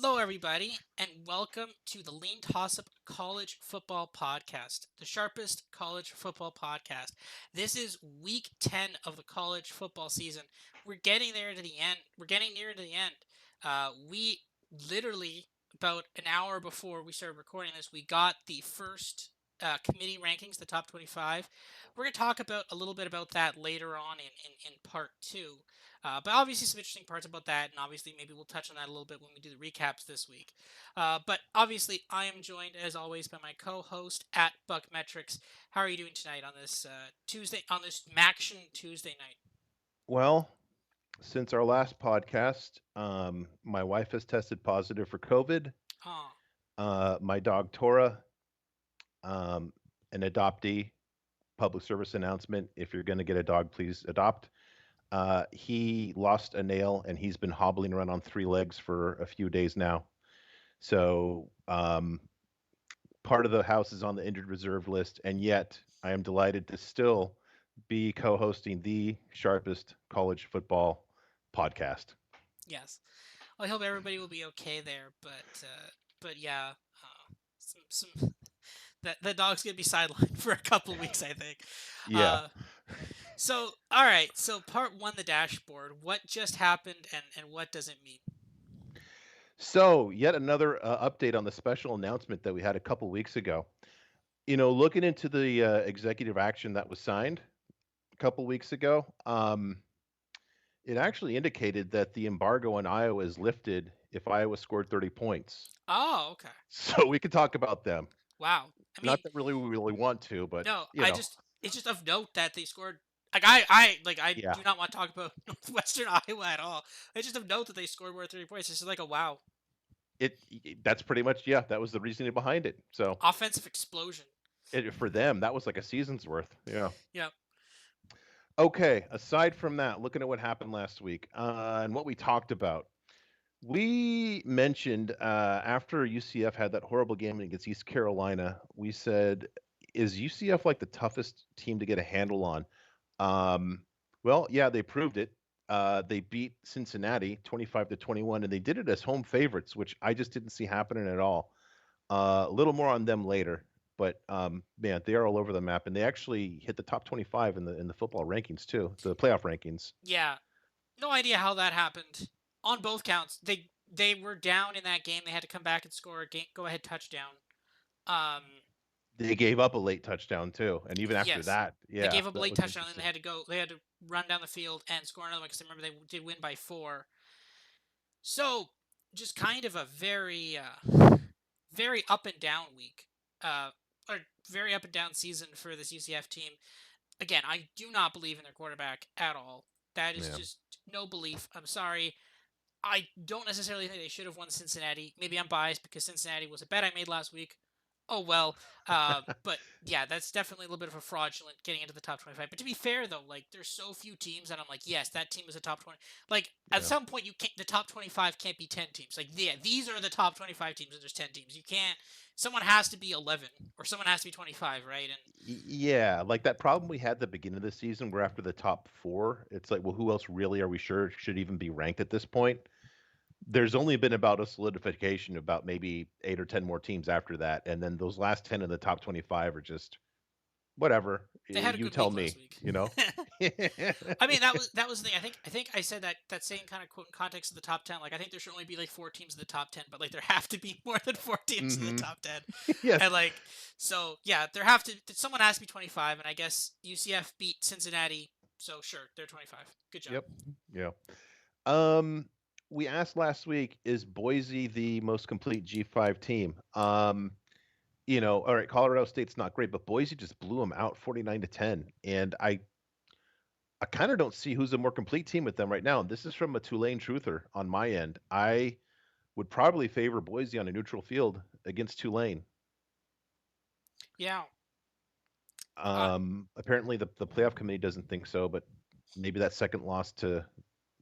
Hello, everybody, and welcome to the LeanTossup College Football Podcast, the sharpest college football podcast. This is week 10 of the college football season. We're getting there to the end. We're getting near to the end. We literally, about an hour before we started recording this, we got the first committee rankings, the top 25. We're going to talk about a little bit about that later on in part two. But obviously, some interesting parts about that, and obviously, maybe we'll touch on that a little bit when we do the recaps this week. But obviously, I am joined, as always, by my co-host at BuckMetrics. How are you doing tonight on this Tuesday, on this Maction Tuesday night? Well, since our last podcast, my wife has tested positive for COVID. Oh, My dog Tora, um, an adoptee, public service announcement. If you're going to get a dog, please adopt. He lost a nail and he's been hobbling around on three legs for a few days now. So part of the house is on the injured reserve list, and yet I am delighted to still be co-hosting the sharpest college football podcast. yes. Well, I hope everybody will be okay there, but yeah, some that the dog's gonna be sidelined for a couple weeks, I think. Yeah. Uh, so all right, so part one, the dashboard. What just happened, and what does it mean? So, yet another update on the special announcement that we had a couple weeks ago. Looking into the executive action that was signed a couple weeks ago, it actually indicated that the embargo on Iowa is lifted if Iowa scored 30 points. Oh, okay. So we could talk about them. Wow. I mean, Not that really we really want to, but no, you know, it's just of note that they scored. I yeah. do not want to talk about Northwestern Iowa at all. It's just of note that they scored more than 3 points. It's just like a wow, That's pretty much, yeah, that was the reasoning behind it. So offensive explosion. for them, that was like a season's worth. Yeah. Yeah. Okay, aside from that, looking at what happened last week and what we talked about, we mentioned after UCF had that horrible game against East Carolina, we said, is UCF like the toughest team to get a handle on? Um, well, yeah, they proved it. They beat Cincinnati 25-21, and they did it as home favorites, which I just didn't see happening at all. A little more on them later, but man, they are all over the map, and they actually hit the top 25 in the football rankings too, the playoff rankings. Yeah. No idea how that happened. On both counts, they were down in that game. They had to come back and score a go ahead touchdown. Um, They gave up a late touchdown too, and even after yes, that, they yeah, gave up a that late was touchdown, and they interesting. had to go. They had to run down the field and score another one because remember they did win by 4. So just kind of a very up and down week, or very up and down season for this UCF team. Again, I do not believe in their quarterback at all. That is Yeah. just no belief. I'm sorry. I don't necessarily think they should have won Cincinnati. Maybe I'm biased because Cincinnati was a bet I made last week. Oh well. But yeah, that's definitely a little bit of a fraudulent getting into the top 25. But to be fair though, like there's so few teams that I'm like, yes, that team is a top 20. Like at Yeah. some point, you can't. The top 25 can't be 10 teams. Like yeah, these are the top 25 teams, and there's 10 teams. You can't. Someone has to be 11 or someone has to be 25, right? And Yeah, like that problem we had at the beginning of the season where after the top four, it's like, well, who else really are we sure should even be ranked at this point? There's only been about a solidification about maybe 8 or 10 more teams after that, and then those last 10 in the top 25 are just whatever. they had a You good tell week last me, week. you know? I mean, that was the thing. I think I said that same kind of quote in context of the top 10. Like I think there should only be like 4 teams in the top 10, but like there have to be more than 4 teams in the Hmm. top 10. Yes. And like so, yeah, someone has to be 25, and I guess UCF beat Cincinnati, so sure, they're 25. Good job. Yep. Yeah. Um, we asked last week, is Boise the most complete G5 team? All right, Colorado State's not great, but Boise just blew them out 49-10. And I kind of don't see who's a more complete team with them right now. This is from a Tulane truther on my end. I would probably favor Boise on a neutral field against Tulane. Yeah. Uh, Apparently the playoff committee doesn't think so, but maybe that second loss to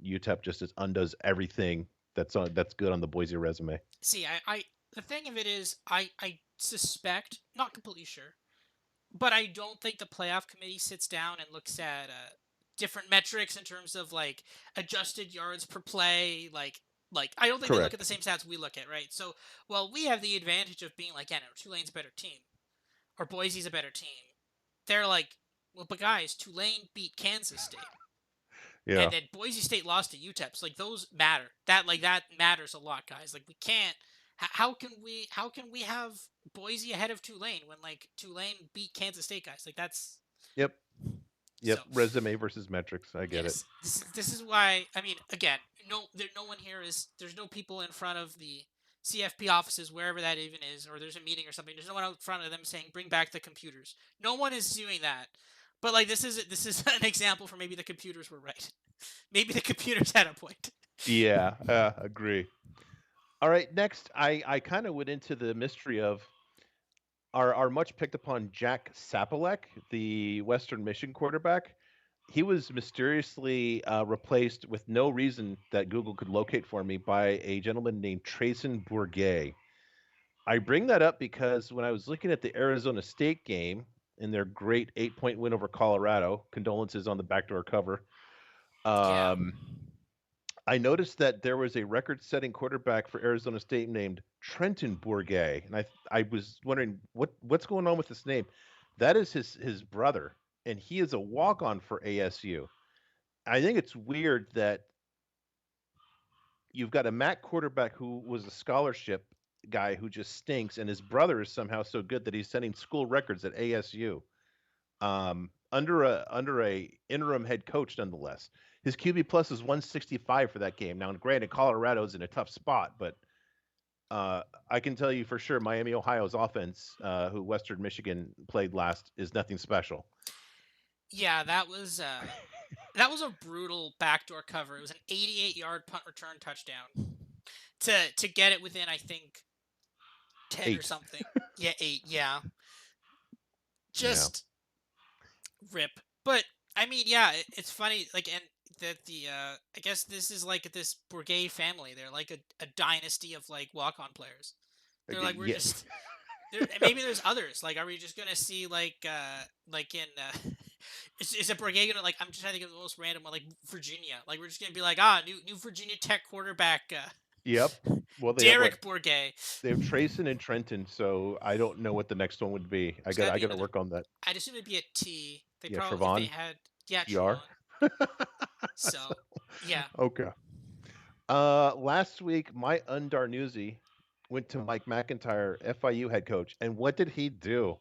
UTEP just undoes everything that's good on the Boise resume. see, I the thing of it is, I suspect, not completely sure, but I don't think the playoff committee sits down and looks at different metrics in terms of like adjusted yards per play, like Like, I don't think they look at the Correct. same stats we look at, right? So, well, we have the advantage of being like, yeah, no, Tulane's a better team, or Boise's a better team. They're like, well, but guys, Tulane beat Kansas State, and Yeah. then Boise State lost to UTEP. So, like, those matter. That matters a lot, guys. Like, we can't. How can we have Boise ahead of Tulane when like Tulane beat Kansas State, guys? Like, that's Yep. so. Yep. Resume versus metrics. I get it. Yes, this is why. I mean, again, no one here is. There's no people in front of the CFP offices, wherever that even is, or there's a meeting or something. There's no one out front of them saying, "Bring back the computers." No one is doing that. But like, this is an example for maybe the computers were right. Maybe the computers had a point. Yeah. Agree. All right. Next, I kind of went into the mystery of our much picked upon Jack Sapolek, the Western Michigan quarterback. He was mysteriously replaced with no reason that Google could locate for me by a gentleman named Trayson Bourget. I bring that up because when I was looking at the Arizona State game in their great 8-point win over Colorado, condolences on the backdoor cover, Yeah, um, I noticed that there was a record-setting quarterback for Arizona State named Trenton Bourget, and I was wondering what's going on with this name. That is his brother, and he is a walk-on for ASU. I think it's weird that you've got a MAC quarterback who was a scholarship guy who just stinks, and his brother is somehow so good that he's setting school records at ASU. Under a interim head coach, nonetheless. His QB plus is 165 for that game. Now, granted, Colorado's in a tough spot, but I can tell you for sure, Miami, Ohio's offense, who Western Michigan played last, is nothing special. yeah, that was a brutal backdoor cover. It was an 88-yard punt return touchdown to get it within, I think, 10 or 8. something. Yeah, 8. Yeah, Yeah. just rip. But I mean, yeah, it's funny. Like, and that I guess this is like this Bourget family. They're like a dynasty of like walk-on players. They're like, we're Yeah. just there. Maybe there's others. Like, are we just gonna see like in is it Bourget gonna like? I'm just trying to think of the most random one, like Virginia. Like, we're just gonna be like, new Virginia Tech quarterback, Yep. Well, they have what? Derek Bourget. They have Trayson and Trenton, so I don't know what the next one would be. I There's got gotta I be got to another. work on that. I'd assume it'd be a T. They Yeah, probably if they Trevon, had yeah TR. Trevon. So yeah, Okay. Last week, my Undarnoozy went to Mike McIntyre, FIU head coach, and what did he do?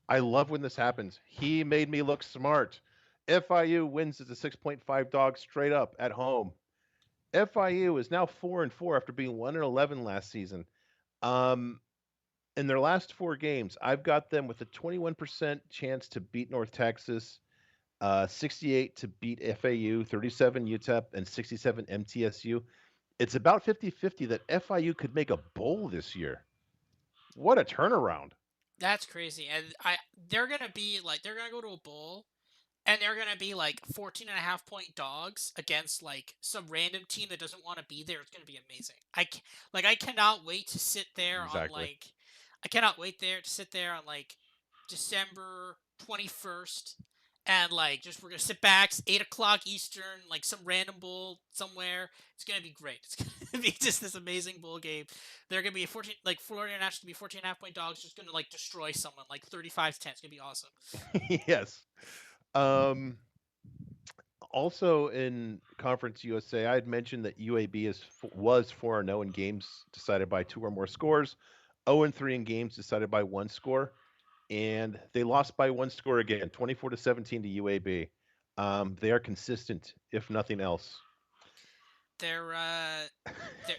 I love when this happens. He made me look smart. FIU wins as a 6.5 dog straight up at home. FIU is now 4-4 after being 1-11 last season. Um, in their last 4 games, I've got them with a 21% chance to beat North Texas, 68 to beat FAU, 37 UTEP, and 67 MTSU. It's about 50-50 that FIU could make a bowl this year. What a turnaround. that's crazy. And they're gonna go to a bowl and they're gonna be like 14 and a half point dogs against like some random team that doesn't want to be there. It's gonna be amazing. I cannot wait to sit there on Exactly. like I cannot wait there to sit there on like December 21st and like just we're gonna sit back 8 o'clock Eastern, like some random bowl somewhere. It's gonna be great. It's gonna be just this amazing bowl game. They're gonna be 14, like Florida International gonna be 14 and a half point dogs, just gonna like destroy someone like 35-10. It's gonna be awesome. Yes. Um, Also in Conference USA, I had mentioned that UAB was 4-0 in games decided by 2 or more scores, 0-3 in games decided by 1 score, and they lost by 1 score again, 24-17 to UAB. They are consistent, if nothing else. They're uh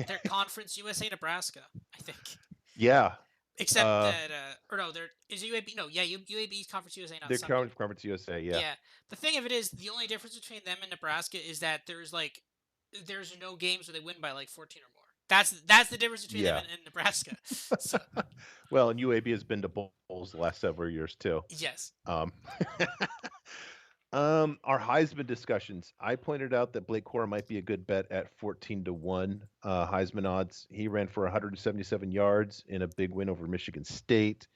they're Conference USA Nebraska, I think. Yeah, Except uh, that or no, there is UAB no, yeah, UAB is Conference USA, not they're Sun Belt. Conference USA. Yeah, Yeah. The thing of it is the only difference between them and Nebraska is that there's no games where they win by like 14 or more. That's the difference between them yeah. and Nebraska. So, Well, and UAB has been to bowls the last several years too. yes. Um, our Heisman discussions. I pointed out that Blake Cora might be a good bet at 14-1 Heisman odds. He ran for 177 yards in a big win over Michigan State.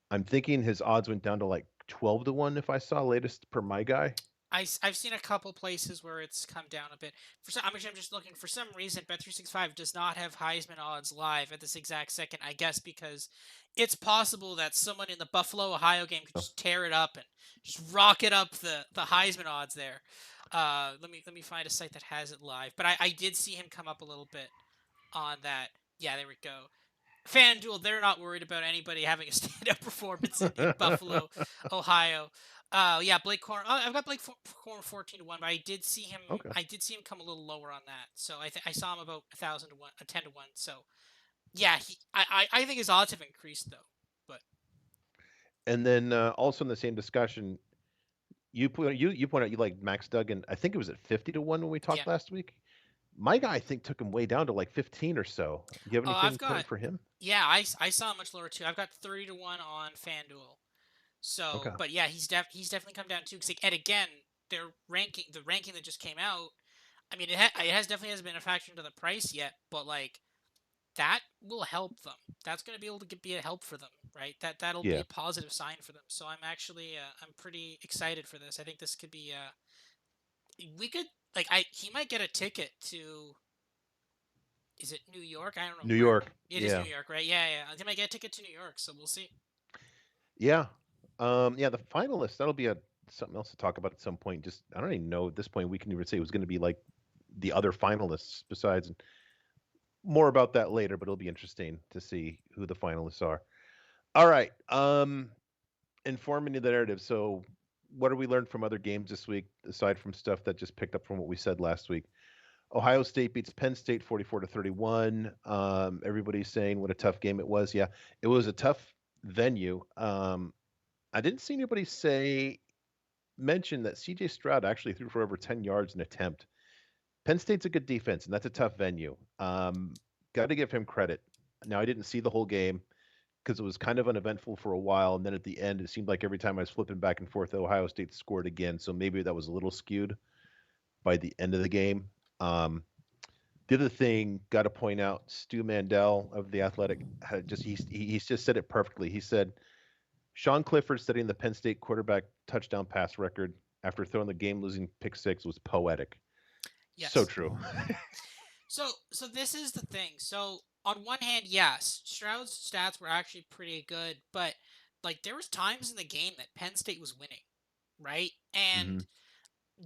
I'm thinking his odds went down to like 12-1 if I saw latest per my guy. I've seen a couple places where it's come down a bit. I'm just looking for some reason. Bet365 does not have Heisman odds live at this exact second. I guess because it's possible that someone in the Buffalo, Ohio game could Oh, just tear it up and just rocket up the Heisman odds there. Let me find a site that has it live. But I did see him come up a little bit on that. Yeah, there we go. FanDuel, they're not worried about anybody having a stand-up performance in Buffalo, Ohio. Yeah, Blake Corn. I've got Corn 14-1, but I did see him. okay. I did see him come a little lower on that. So I saw him about 1,000 to 1, 10-1. So yeah, I think his odds have increased though. But And then also in the same discussion, you point out you like Max Duggan. I think it was at 50 to 1 when we yeah. talked last week. My guy, I think, took him way down to like 15 or so. Do you have I've anything got planned for him? yeah. I saw him much lower too. I've got 30-1 on FanDuel. Okay. So, but yeah, he's definitely come down too. Cause and again, the ranking that just came out. I mean, it has definitely hasn't been a factor into the price yet, but like that will help them. That's going to be able to be a help for them, right? That'll be Yeah. a positive sign for them. So I'm actually I'm pretty excited for this. I think this could be we could like I he might get a ticket to, is it New York? I don't know New where. York. It is New Yeah. York, right? Yeah, yeah. He might get a ticket to New York, so we'll see. Yeah. Yeah, the finalists, that'll be a something else to talk about at some point. Just I don't even know at this point we can even say it was going to be like the other finalists besides more about that later, but it'll be interesting to see who the finalists are. All right. Informing the narrative. So what have we learned from other games this week aside from stuff that just picked up from what we said last week? Ohio State beats Penn State 44-31. Everybody's saying what a tough game it was. Yeah, it was a tough venue. I didn't see anybody mention that CJ Stroud actually threw for over 10 yards an attempt. Penn State's a good defense, and that's a tough venue. Got to give him credit. Now, I didn't see the whole game because it was kind of uneventful for a while, and then at the end, it seemed like every time I was flipping back and forth, Ohio State scored again. So maybe that was a little skewed by the end of the game. The other thing, got to point out, Stu Mandel of the Athletic had just he's just said it perfectly. He said Sean Clifford setting the Penn State quarterback touchdown pass record after throwing the game-losing pick six was poetic. So Yes. true. So this is the thing. So on one hand, yes, Stroud's stats were actually pretty good, but like there was times in the game that Penn State was winning, right? Hmm. And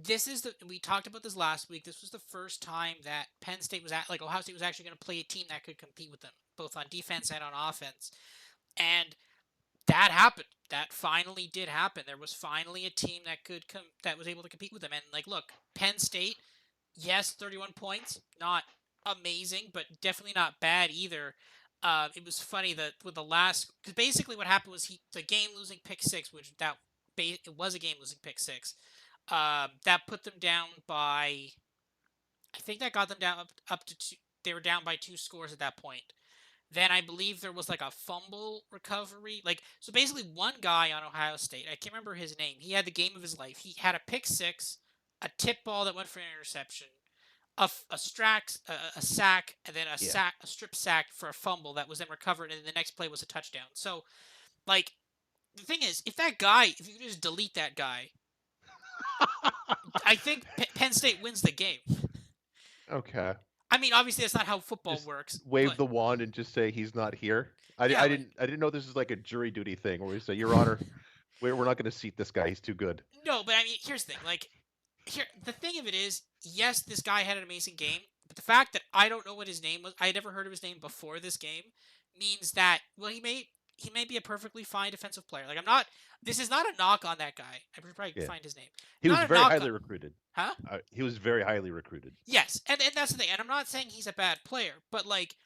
this is the we talked about this last week. This was the first time that Penn State was at like Ohio State was actually going to play a team that could compete with them, both on defense and on offense. And that happened. That finally did happen. There was finally a team that that was able to compete with them. And like, look, Penn State, yes, 31 points, not amazing, but definitely not bad either. It was funny that with the last, because basically what happened was the game losing pick six, which it was a game losing pick six. That put them down by, I think that got them down up to two. They were down by 2 scores at that point. Then I believe there was like a fumble recovery. Like, so basically one guy on Ohio State, I can't remember his name. He had the game of his life. He had a pick six, a tip ball that went for an interception, a sack, and then Yeah. a strip sack for a fumble that was then recovered, and then the next play was a touchdown. So, like, the thing is, if you just delete that guy, I think Penn State wins the game. Okay. I mean, obviously that's not how football Just works, wave but the wand and just say he's not here. yeah, like I didn't know this is like a jury duty thing where we say, Your Honor, we're not going to seat this guy. He's too good. no, but I mean, here's the thing. Like, the thing of it is, yes, this guy had an amazing game, but the fact that I don't know what his name was, I had never heard of his name before this game, means that well, he may be a perfectly fine defensive player. Like I'm not. This is not a knock on that guy. I should probably Yeah. find his name. He was Not a very knock on. highly recruited. Huh? He was very highly recruited. Yes, and that's the thing. And I'm not saying he's a bad player, but like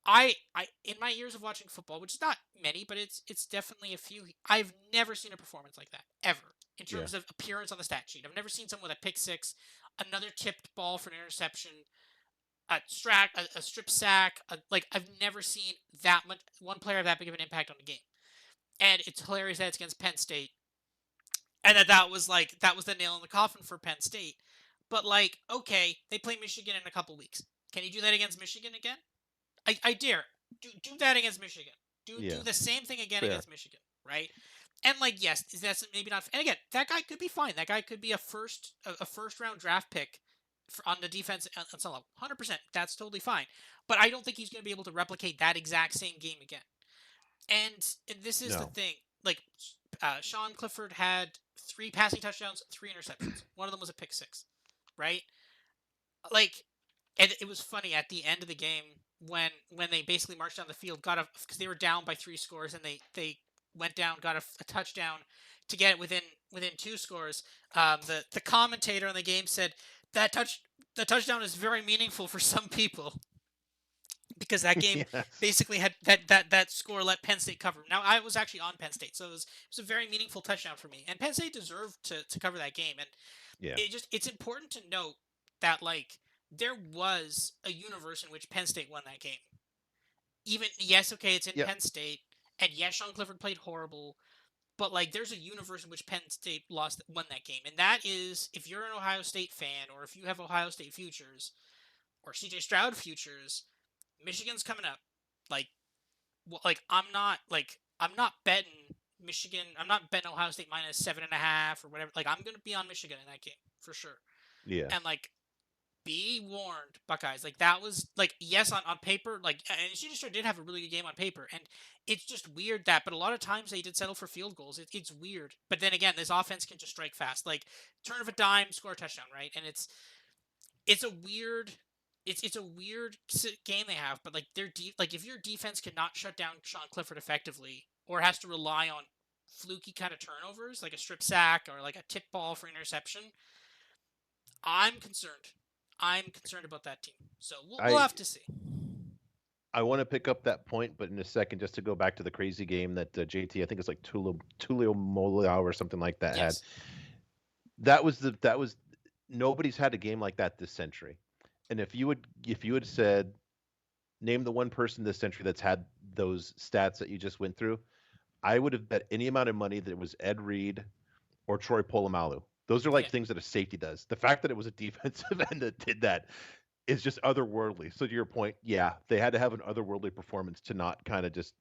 I in my years of watching football, which is not many, but it's definitely a few. I've never seen a performance like that ever in Yeah. terms of appearance on the stat sheet. I've never seen someone with a pick six, another tipped ball for an interception, a strip sack. Like I've never seen that much one player have that big of an impact on the game. And it's hilarious that it's against Penn State, and that was the nail in the coffin for Penn State. But like, okay, they play Michigan in a couple weeks. Can you do that against Michigan again? I dare do that against Michigan. Do Yeah. the same thing again Fair. against Michigan, right? And like, yes, that's maybe not. And again, that guy could be fine. That guy could be a first round draft pick on the defense on some level. 100%. That's totally fine. But I don't think he's going to be able to replicate that exact same game again. And this is the No. thing. Like, Sean Clifford had 3 passing touchdowns, 3 interceptions. One of them was a pick six, right? Like, and it was funny at the end of the game when they basically marched down the field, got a because they were down by 3 scores, and they went down, got a touchdown to get it within 2 scores. The commentator on the game said that the touchdown is very meaningful for some people because that game Yes. basically had that score let Penn State cover. Now I was actually on Penn State, so it was a very meaningful touchdown for me, and Penn State deserved to cover that game. And Yeah. it's important to note that like there was a universe in which Penn State won that game. Even yes, okay, it's in Yep. Penn State, and yes, Sean Clifford played horrible, but like there's a universe in which Penn State won that game, and that is if you're an Ohio State fan or if you have Ohio State futures or CJ Stroud futures, Michigan's coming up. Like, like I'm not betting Michigan. I'm not betting Ohio State minus 7.5 or whatever. Like I'm gonna be on Michigan in that game for sure. Yeah. And like be warned, Buckeyes. Like that was like yes on paper, like and Schuster did have a really good game on paper, and it's just weird that. But a lot of times they did settle for field goals. It's weird. But then again, this offense can just strike fast. Like turn of a dime, score a touchdown, right? And it's a weird. It's a weird game they have, but like like if your defense cannot shut down Sean Clifford effectively, or has to rely on fluky kind of turnovers, like a strip sack or like a tip ball for interception, I'm concerned. I'm concerned about that team. So we'll I have to see. I want to pick up that point, but in a second, just to go back to the crazy game that JT, I think it's like Tulio Molia or something like that had. Yes. That was nobody's had a game like that this century. And if you had said name the one person this century that's had those stats that you just went through, I would have bet any amount of money that it was Ed Reed or Troy Polamalu. Those are like Yeah. things that a safety does. The fact that it was a defensive end that did that is just otherworldly. So to your point, yeah, they had to have an otherworldly performance to not kind of just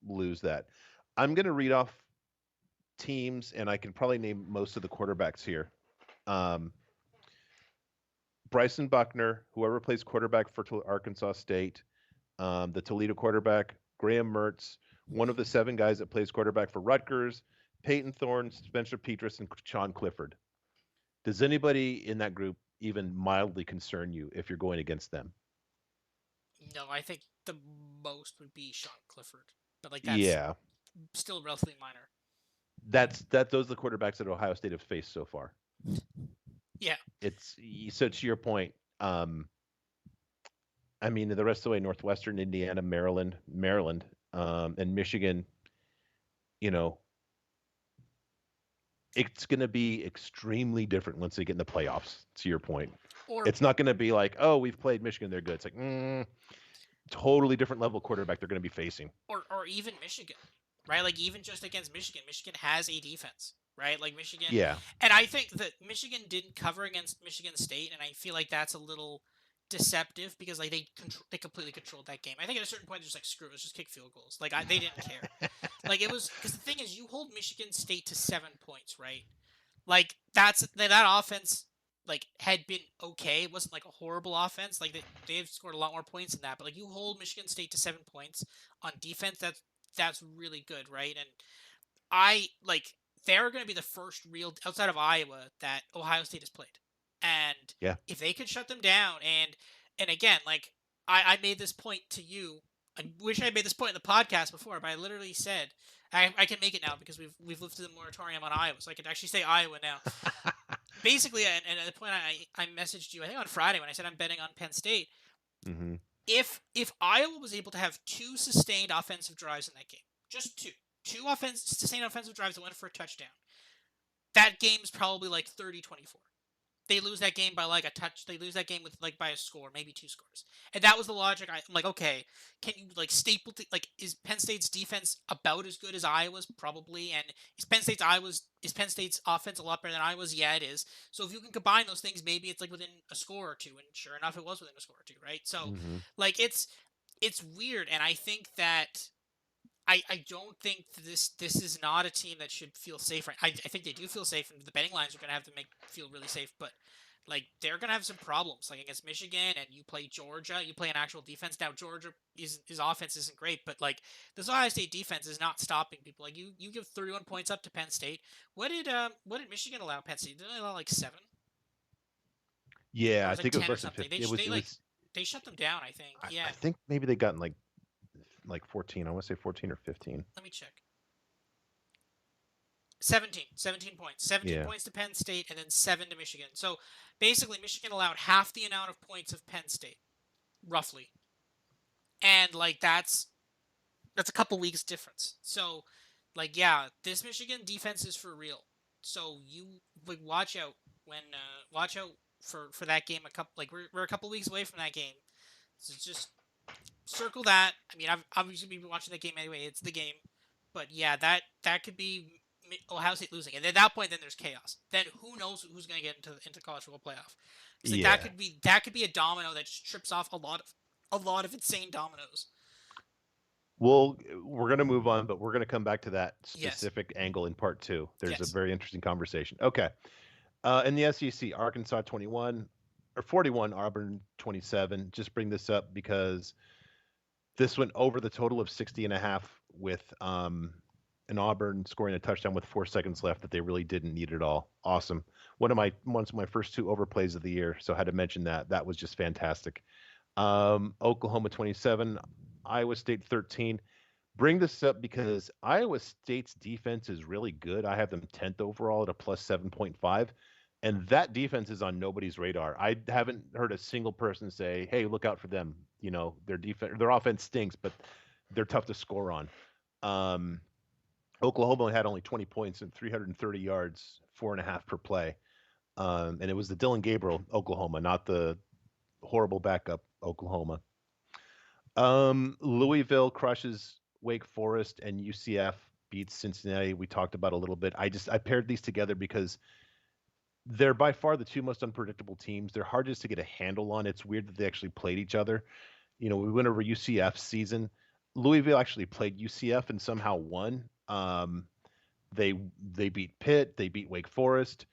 lose that. I'm going to read off teams, and I can probably name most of the quarterbacks here. Um, Bryson Buckner, whoever plays quarterback for Arkansas State, the Toledo quarterback, Graham Mertz, one of the 7 guys that plays quarterback for Rutgers, Peyton Thorne, Spencer Petras, and Sean Clifford. Does anybody in that group even mildly concern you if you're going against them? No, I think the most would be Sean Clifford, but like that's Yeah, still relatively minor. those are the quarterbacks that Ohio State have faced so far. Yeah. It's so to your point. I mean, the rest of the way, Northwestern, Indiana, Maryland, and Michigan. You know, it's going to be extremely different once they get in the playoffs. To your point, Or it's not going to be like, oh, we've played Michigan, they're good. It's like, totally different level quarterback they're going to be facing. or even Michigan, right? Like even just against Michigan, Michigan has a defense, right? Like Michigan, Yeah. and I think that Michigan didn't cover against Michigan State, and I feel like that's a little deceptive because like they completely controlled that game. I think at a certain point they're just like screw it, let's just kick field goals. Like they didn't care. Like it was because the thing is you hold Michigan State to 7 points, right? Like that offense like had been okay. It wasn't like a horrible offense. Like they've scored a lot more points than that. But like you hold Michigan State to 7 points on defense, that's really good, right? And I like they're going to be the first real outside of Iowa that Ohio State has played. And Yeah. if they could shut them down, and again, like I made this point to you. I wish I made this point in the podcast before, but I literally said I can make it now because we've lifted the moratorium on Iowa, so I can actually say Iowa now. Basically, and at the point I messaged you, I think on Friday when I said I'm betting on Penn State. Mm-hmm. If Iowa was able to have 2 sustained offensive drives in that game, just two sustained offensive drives that went for a touchdown, that game's probably like 30-24. They lose that game by like a touch. They lose that game with like by a score, maybe 2 scores. And that was the logic. I'm like, okay, can you like like is Penn State's defense about as good as Iowa's? Probably. And is Penn State's offense a lot better than Iowa's? Yeah, it is. So if you can combine those things, maybe it's like within a score or two. And sure enough, it was within a score or two, right? So Mm-hmm. like it's weird, and I think that I don't think this is not a team that should feel safe. Right, I think they do feel safe, and the betting lines are going to have to make feel really safe. But like they're going to have some problems, like against Michigan, and you play Georgia, you play an actual defense. Now Georgia is his offense isn't great, but like this Ohio State defense is not stopping people. Like you give 31 points up to Penn State. What did Michigan allow Penn State? Did they allow like 7, or Yeah, it I was like think it was 10 or less than something? 50. It was They it like was they shut them down. I think. Yeah. I think maybe they gotten like 14. I want to say 14 or 15. Let me check. 17 points. 17 Yeah. points to Penn State and then 7 to Michigan. So basically, Michigan allowed half the amount of points of Penn State, roughly. And like that's a couple weeks difference. So like yeah, this Michigan defense is for real. So you like watch out for that game. A couple like we're a couple weeks away from that game. So just circle that. I mean, I've obviously been watching that game anyway. It's the game, but yeah, that could be Ohio State losing, and at that point, then there's chaos. Then who knows who's going to get into college football playoff? Because like Yeah. that could be a domino that just trips off a lot of insane dominoes. Well, we're going to move on, but we're going to come back to that Yes, specific angle in part two. There's a yes. very interesting conversation. Okay. In the SEC, Arkansas 21 or 41, Auburn 27. Just bring this up because this went over the total of 60 and a half with an Auburn scoring a touchdown with 4 seconds left that they really didn't need at all. Awesome. One of my first two overplays of the year. So I had to mention that. That was just fantastic. Oklahoma 27, Iowa State 13. Bring this up because Iowa State's defense is really good. I have them 10th overall at a plus 7.5. And that defense is on nobody's radar. I haven't heard a single person say, "Hey, look out for them." Their offense stinks, but they're tough to score on. Um, Oklahoma had only 20 points and 330 yards, 4.5 per play. And it was the Dylan Gabriel Oklahoma, not the horrible backup Oklahoma. Louisville crushes Wake Forest, and UCF beats Cincinnati. We talked about a little bit. I paired these together because they're by far the two most unpredictable teams. They're hard just to get a handle on. It's weird that they actually played each other. We went over UCF season. Louisville actually played UCF and somehow won. They they beat Pitt. They beat Wake Forest.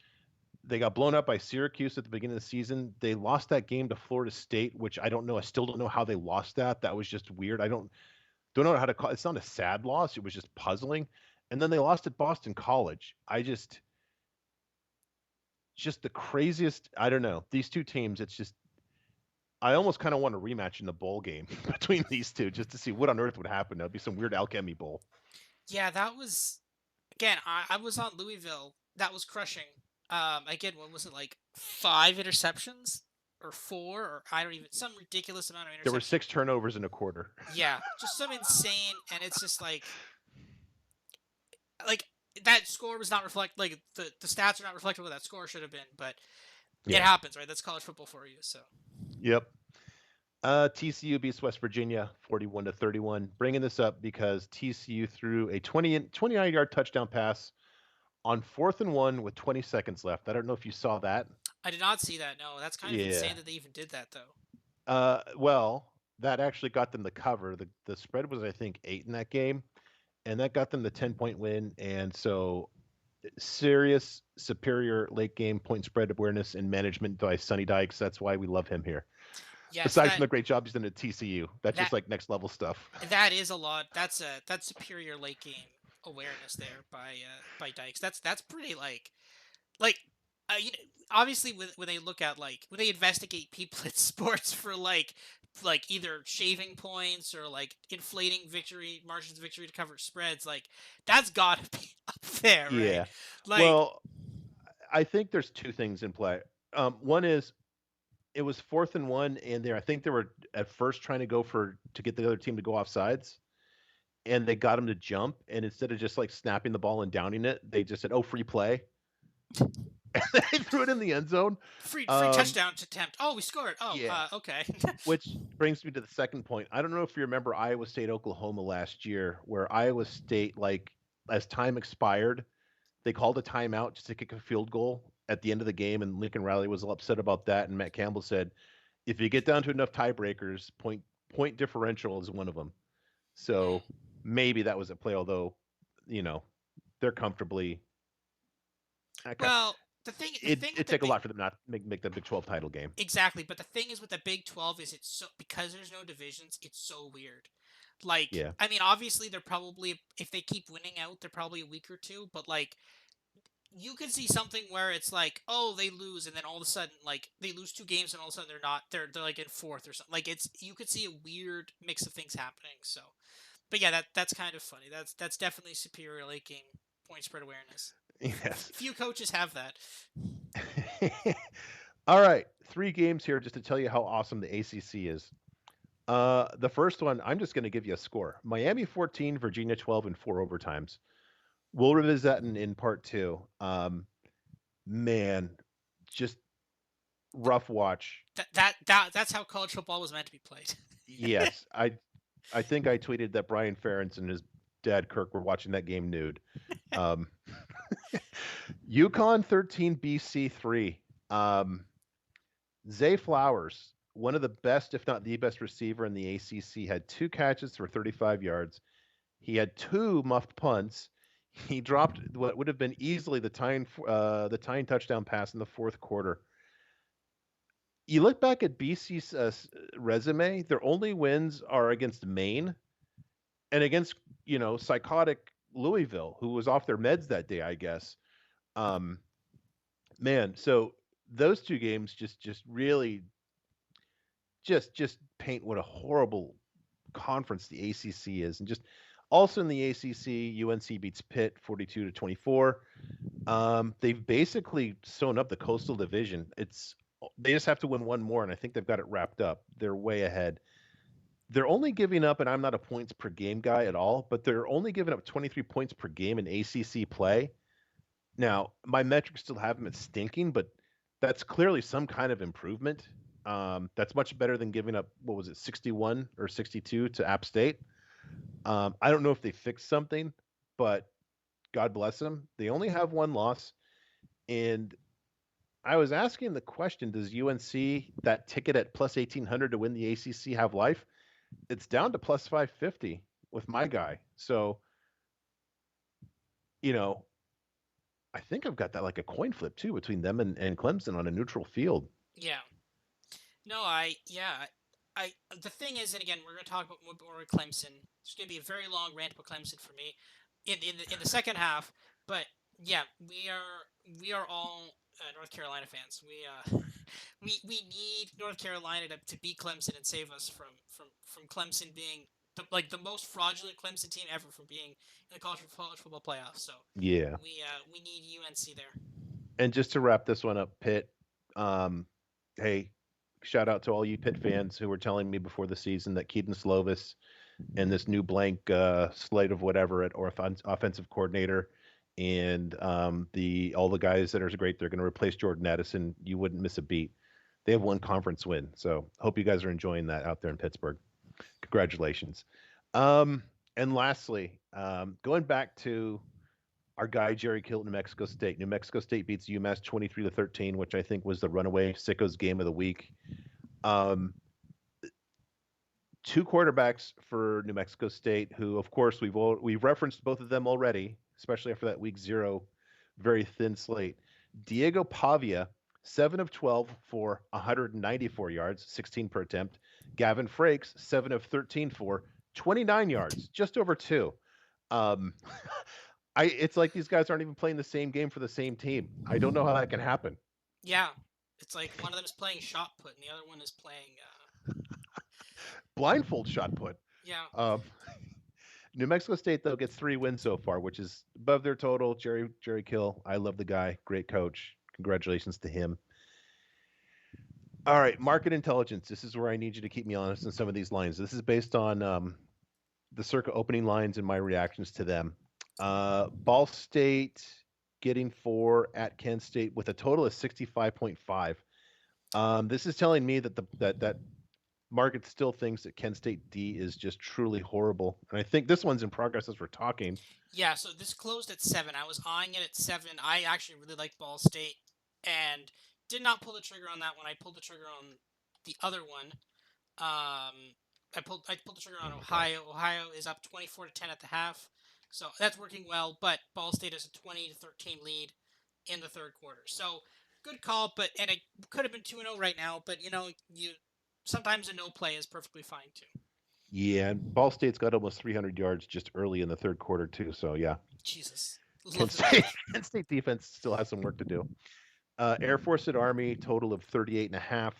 They got blown up by Syracuse at the beginning of the season. They lost that game to Florida State, which I don't know. I still don't know how they lost that. That was just weird. I don't know how to call. It's not a sad loss. It was just puzzling. And then they lost at Boston College. Just the craziest. I don't know. These two teams. It's just I almost kind of want a rematch in the bowl game between these two just to see what on earth would happen. That'd be some weird alchemy bowl. Yeah, that was again. I was on Louisville. That was crushing. Again, what was it like 5 interceptions or 4 or I don't even some ridiculous amount of There were interceptions. 6 turnovers in a quarter. Yeah, just some insane, and it's just like that score was not reflect like the stats are not reflective of what that score should have been, but it Yeah. happens, right? That's college football for you. So Yep. TCU beats West Virginia 41-31. Bringing this up because TCU threw a 29-yard touchdown pass on 4th and 1 with 20 seconds left. I don't know if you saw that. I did not see that. No, that's kind of Yeah. insane that they even did that though. Well, that actually got them the cover. The spread was I think 8 in that game, and that got them the 10-point win. And so serious superior late game point spread awareness and management by Sonny Dykes. That's why we love him here. Yes, Aside from the great job he's done at TCU, that's that just like next level stuff. that is a lot. That's superior late game awareness there by Dykes. That's pretty like obviously when they look at like when they investigate people in sports for like either shaving points or like inflating victory margins of victory to cover spreads, like that's gotta be up there, right? Yeah. Like Well, I think there's two things in play. One is it was 4th and 1, and I think they were at first trying to go to get the other team to go off sides, and they got him to jump, and instead of just like snapping the ball and downing it, they just said, "Oh, free play," and they threw it in the end zone. free Um, touchdown to attempt. Oh, we scored. Oh, yeah. okay. Which brings me to the second point. I don't know if you remember Iowa State, Oklahoma last year, where Iowa State, like, as time expired, they called a timeout just to kick a field goal at the end of the game, and Lincoln Riley was upset about that. And Matt Campbell said, if you get down to enough tiebreakers, point differential is one of them. So Hmm. maybe that was at play. Although, you know, they're comfortably. Okay, Well, the thing with it'd the take a big lot for them not make the Big 12 title game. exactly, but the thing is with the Big 12 is it's so because there's no divisions, it's so weird. Like, Yeah. I mean, obviously they're probably if they keep winning out, they're probably a week or two, but like you could see something where it's like, oh, they lose, and then all of a sudden, like they lose two games, and all of a sudden they're not, they're like in fourth or something. Like it's you could see a weird mix of things happening. So, but yeah, that's kind of funny. That's definitely superior ranking point spread awareness. Yes. Few coaches have that. All right, three games here just to tell you how awesome the ACC is. The first one, I'm just going to give you a score: Miami 14, Virginia 12, and four overtimes. We'll revisit that in part two. Man, just rough watch. That's how college football was meant to be played. Yes, I think I tweeted that Brian Ferentz and his dad Kirk were watching that game nude. Um, UConn 13, BC 3. Um, Zay Flowers, one of the best, if not the best receiver in the ACC, had two catches for 35 yards. He had two muffed punts. He dropped what would have been easily the tying touchdown pass in the fourth quarter. You look back at BC's resume; their only wins are against Maine and against psychotic Louisville, who was off their meds that day, I guess. Um, man, so those two games just really just paint what a horrible conference the ACC is, and just also in the ACC, UNC beats Pitt 42-24. They've basically sewn up the Coastal Division. They just have to win one more, and I think they've got it wrapped up. They're way ahead. They're only giving up, and I'm not a points per game guy at all, but they're only giving up 23 points per game in ACC play. Now, my metrics still have them at stinking, but that's clearly some kind of improvement. That's much better than giving up, what was it, 61 or 62 to App State. I don't know if they fixed something, but God bless them. They only have one loss. And I was asking the question, does UNC, that ticket at plus 1800 to win the ACC, have life? It's down to plus 550 with my guy. So, you know, I think I've got that like a coin flip too between them and Clemson on a neutral field. Yeah. No, I yeah. The thing is, and again, we're going to talk about more Clemson. It's going to be a very long rant about Clemson for me in the second half. But yeah, we are all North Carolina fans. We need North Carolina to beat Clemson and save us from Clemson being the most fraudulent Clemson team ever from being in the college football playoffs. So Yeah. we need UNC there. And just to wrap this one up, Pitt, um, hey, shout out to all you Pitt fans who were telling me before the season that Keaton Slovis and this new blank slate of whatever at or offensive coordinator and the all the guys that are great, they're going to replace Jordan Addison. You wouldn't miss a beat. They have one conference win, so hope you guys are enjoying that out there in Pittsburgh. Congratulations. Um, and lastly, going back to our guy Jerry Kill at New Mexico State. New Mexico State beats UMass 23-13, which I think was the runaway sickos game of the week. Um, Two quarterbacks for New Mexico State, who of course we've referenced both of them already, especially after that week zero, very thin slate. Diego Pavia, 7 of 12 for 194 yards, 16 per attempt. Gavin Frakes, 7 of 13 for 29 yards, just over two. Um, it's like these guys aren't even playing the same game for the same team. I don't know how that can happen. Yeah, it's like one of them is playing shot put and the other one is playing. Blindfold shot put. Yeah, Um, New Mexico State though gets 3 wins so far, which is above their total. Jerry Kill, I love the guy, great coach. Congratulations to him. All right, market intelligence. This is where I need you to keep me honest in some of these lines. This is based on the circa opening lines and my reactions to them. Ball State getting 4 at Kent State with a total of 65.5. This is telling me that that market still thinks that Kent State D is just truly horrible, and I think this one's in progress as we're talking. yeah. So this closed at 7. I was eyeing it at 7. I actually really like Ball State, and did not pull the trigger on that one. I pulled the trigger on the other one. Um, I pulled the trigger Oh on my gosh. Ohio. Ohio is up 24-10 at the half, so that's working well. But Ball State has a 20-13 lead in the third quarter. So good call, but and it could have been 2-0 right now. But you sometimes a no play is perfectly fine too. Yeah, and Ball State's got almost 300 yards just early in the third quarter too. So yeah, Jesus, Penn love the State math. Penn State defense still has some work to do. Air Force at Army, total of 38 and a half.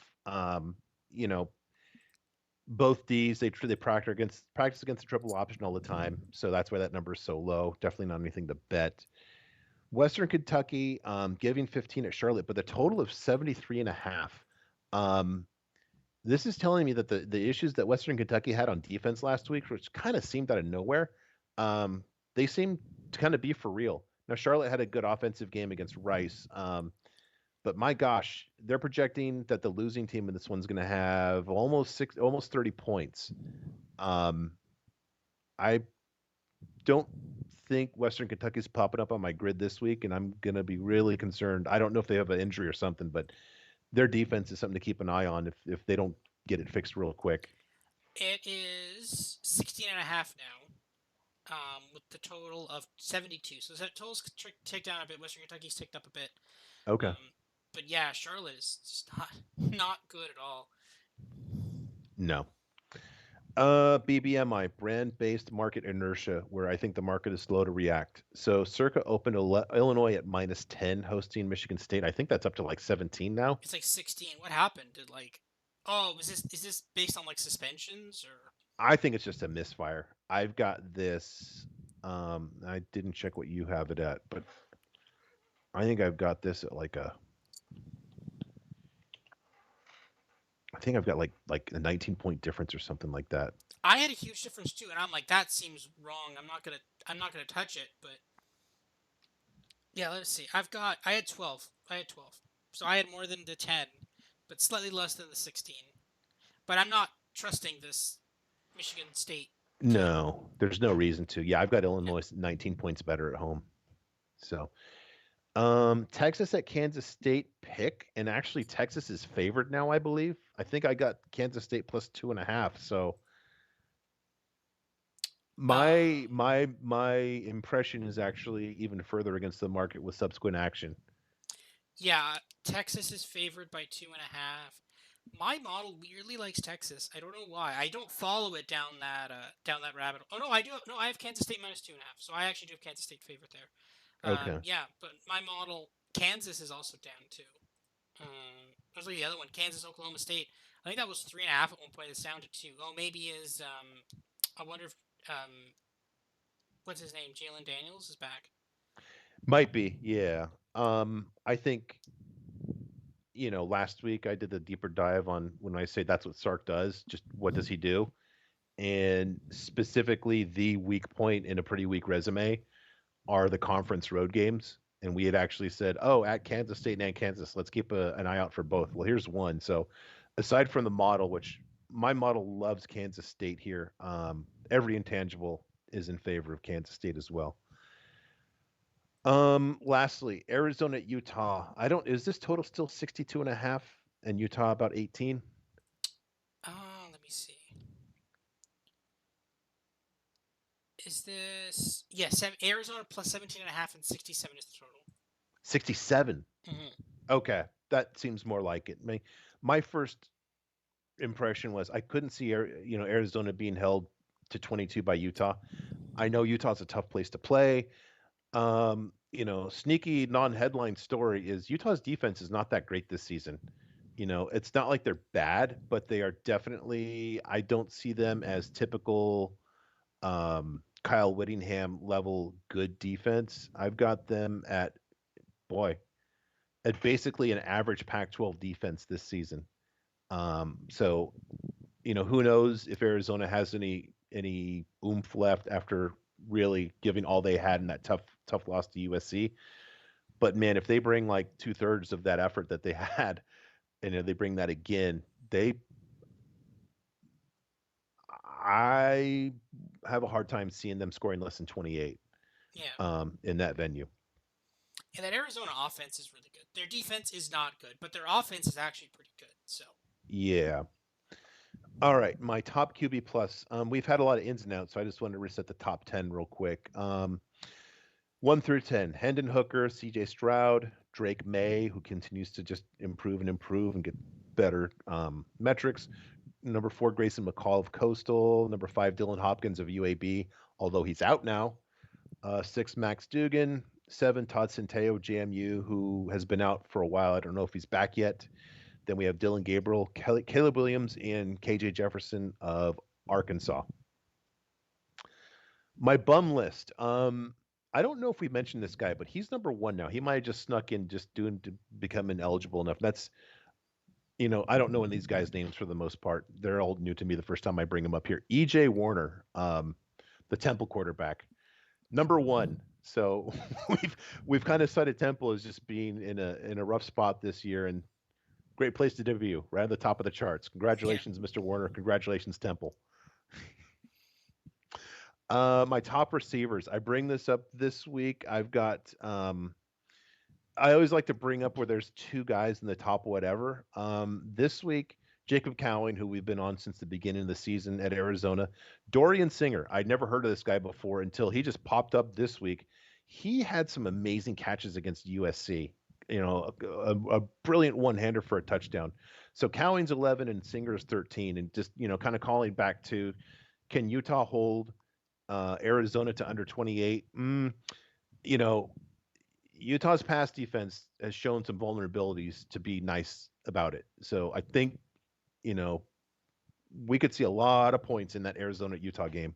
You know, both D's they practice against the triple option all the time, so that's why that number is so low. Definitely not anything to bet. Western Kentucky giving 15 at Charlotte, but the total of 73 and a half. Um, this is telling me that the issues that Western Kentucky had on defense last week, which kind of seemed out of nowhere, um, they seem to kind of be for real. Now Charlotte had a good offensive game against Rice, but my gosh, they're projecting that the losing team in this one's going to have almost 30 points. Um, I don't think Western Kentucky's popping up on my grid this week, and I'm going to be really concerned. I don't know if they have an injury or something, but their defense is something to keep an eye on if they don't get it fixed real quick. It is 16.5 now, with the total of 72. So that total's ticked down a bit. Western Kentucky's ticked up a bit. Okay. Um, but yeah, Charlotte is just not good at all. No. BBMI, brand-based market inertia, where I think the market is slow to react. So Circa opened Illinois at -10, hosting Michigan State. I think that's up to like 17 now. It's like 16. What happened? Did oh, is this based on like suspensions or? I think it's just a misfire. I've got this. I didn't check what you have it at, but I think I've got this at like a. I think I've got like a 19-point difference or something like that. I had a huge difference too, and I'm like, that seems wrong. I'm not gonna touch it. But yeah, let's see. I had 12. I had 12. So I had more than the 10, but slightly less than the 16. But I'm not trusting this Michigan State team. No, there's no reason to. Yeah, I've got Yeah. Illinois 19 points better at home. So, Texas at Kansas State pick, and actually Texas is favored now, I believe. I think I got Kansas State plus 2.5. So Uh, my impression is actually even further against the market with subsequent action. yeah, Texas is favored by 2.5. My model weirdly likes Texas. I don't know why. I don't follow it down that rabbit hole. Oh no, I do. No, I have Kansas State -2.5. So I actually do have Kansas State favorite there. Okay. Yeah, but my model Kansas is also down too. What's the other one? Kansas, Oklahoma State. I think that was 3.5 at one point. It's down to 2. Oh, maybe is I wonder if what's his name? Jalen Daniels is back. Might be, yeah. I think, last week I did the deeper dive on when I say that's what Sark does, just what does he do? And specifically the weak point in a pretty weak resume are the conference road games. And we had actually said, oh, at Kansas State and Kansas, let's keep an eye out for both. Well, here's one. So aside from the model, which my model loves Kansas State here, every intangible is in favor of Kansas State as well. Lastly, Arizona at Utah. Is this total still 62 and a half and Utah about 18? Let me see. Is this Arizona plus 17.5 and 67 is the total. 67. Mm-hmm. Okay, that seems more like it. My first impression was I couldn't see Arizona being held to 22 by Utah. I know Utah's a tough place to play. Sneaky non-headline story is Utah's defense is not that great this season. It's not like they're bad, but they are definitely, I don't see them as typical Kyle Whittingham level good defense. I've got them boy, at basically an average Pac-12 defense this season. So who knows if Arizona has any oomph left after really giving all they had in that tough loss to USC. But man, if they bring like 2/3 of that effort that they had, and if they bring that again, I have a hard time seeing them scoring less than 28 Yeah. in that venue. And that Arizona offense is really good. Their defense is not good, but their offense is actually pretty good. So Yeah. All right, my top QB plus. We've had a lot of ins and outs, so I just wanted to reset the top 10 real quick. 1 through 10: Hendon Hooker, C.J. Stroud, Drake May, who continues to just improve and get better metrics. Number 4, Grayson McCall of Coastal. Number 5, Dylan Hopkins of UAB, although he's out now. 6, Max Dugan. 7, Todd Centeio of JMU, who has been out for a while. I don't know if he's back yet. Then we have Dylan Gabriel, Caleb Williams, and KJ Jefferson of Arkansas. My bum list. I don't know if we mentioned this guy, but he's number 1 now. He might have just snuck in just doing to become ineligible enough. That's I don't know any of these guys' names for the most part. They're all new to me the first time I bring them up here. EJ Warner, the Temple quarterback, number 1. So we've kind of cited Temple as just being in a rough spot this year, and great place to debut, right at the top of the charts. Yeah. Congratulations, Mr. Warner. Congratulations, Temple. My top receivers. I bring this up this week. I've got. I always like to bring up where there's 2 guys in the top whatever. This week, Jacob Cowing, who we've been on since the beginning of the season at Arizona. Dorian Singer. I'd never heard of this guy before until he just popped up this week. He had some amazing catches against USC. A brilliant one-hander for a touchdown. So Cowing's 11 and Singer's 13, and just kind of calling back to, can Utah hold Arizona to under 28? You know, Utah's pass defense has shown some vulnerabilities to be nice about it. So I think, you know, we could see a lot of points in that Arizona Utah game.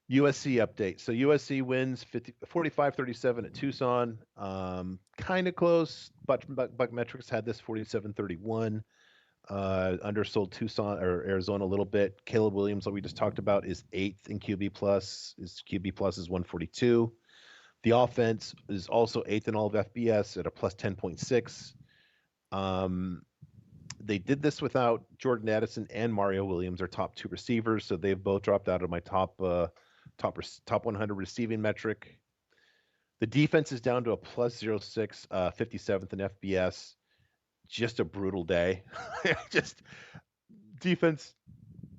USC update. So USC wins 45-37 at Tucson. Kind of close, but BuckMetrics had this 47-31. Undersold Tucson or Arizona a little bit. Caleb Williams, like we just talked about, is 8th in QB plus. His QB plus is 142. The offense is also 8th in all of FBS at a plus 10.6. They did this without Jordan Addison and Mario Williams, our top 2 receivers, so they've both dropped out of my top 100 receiving metric. The defense is down to a plus 0.6, 57th in FBS. Just a brutal day. Just defense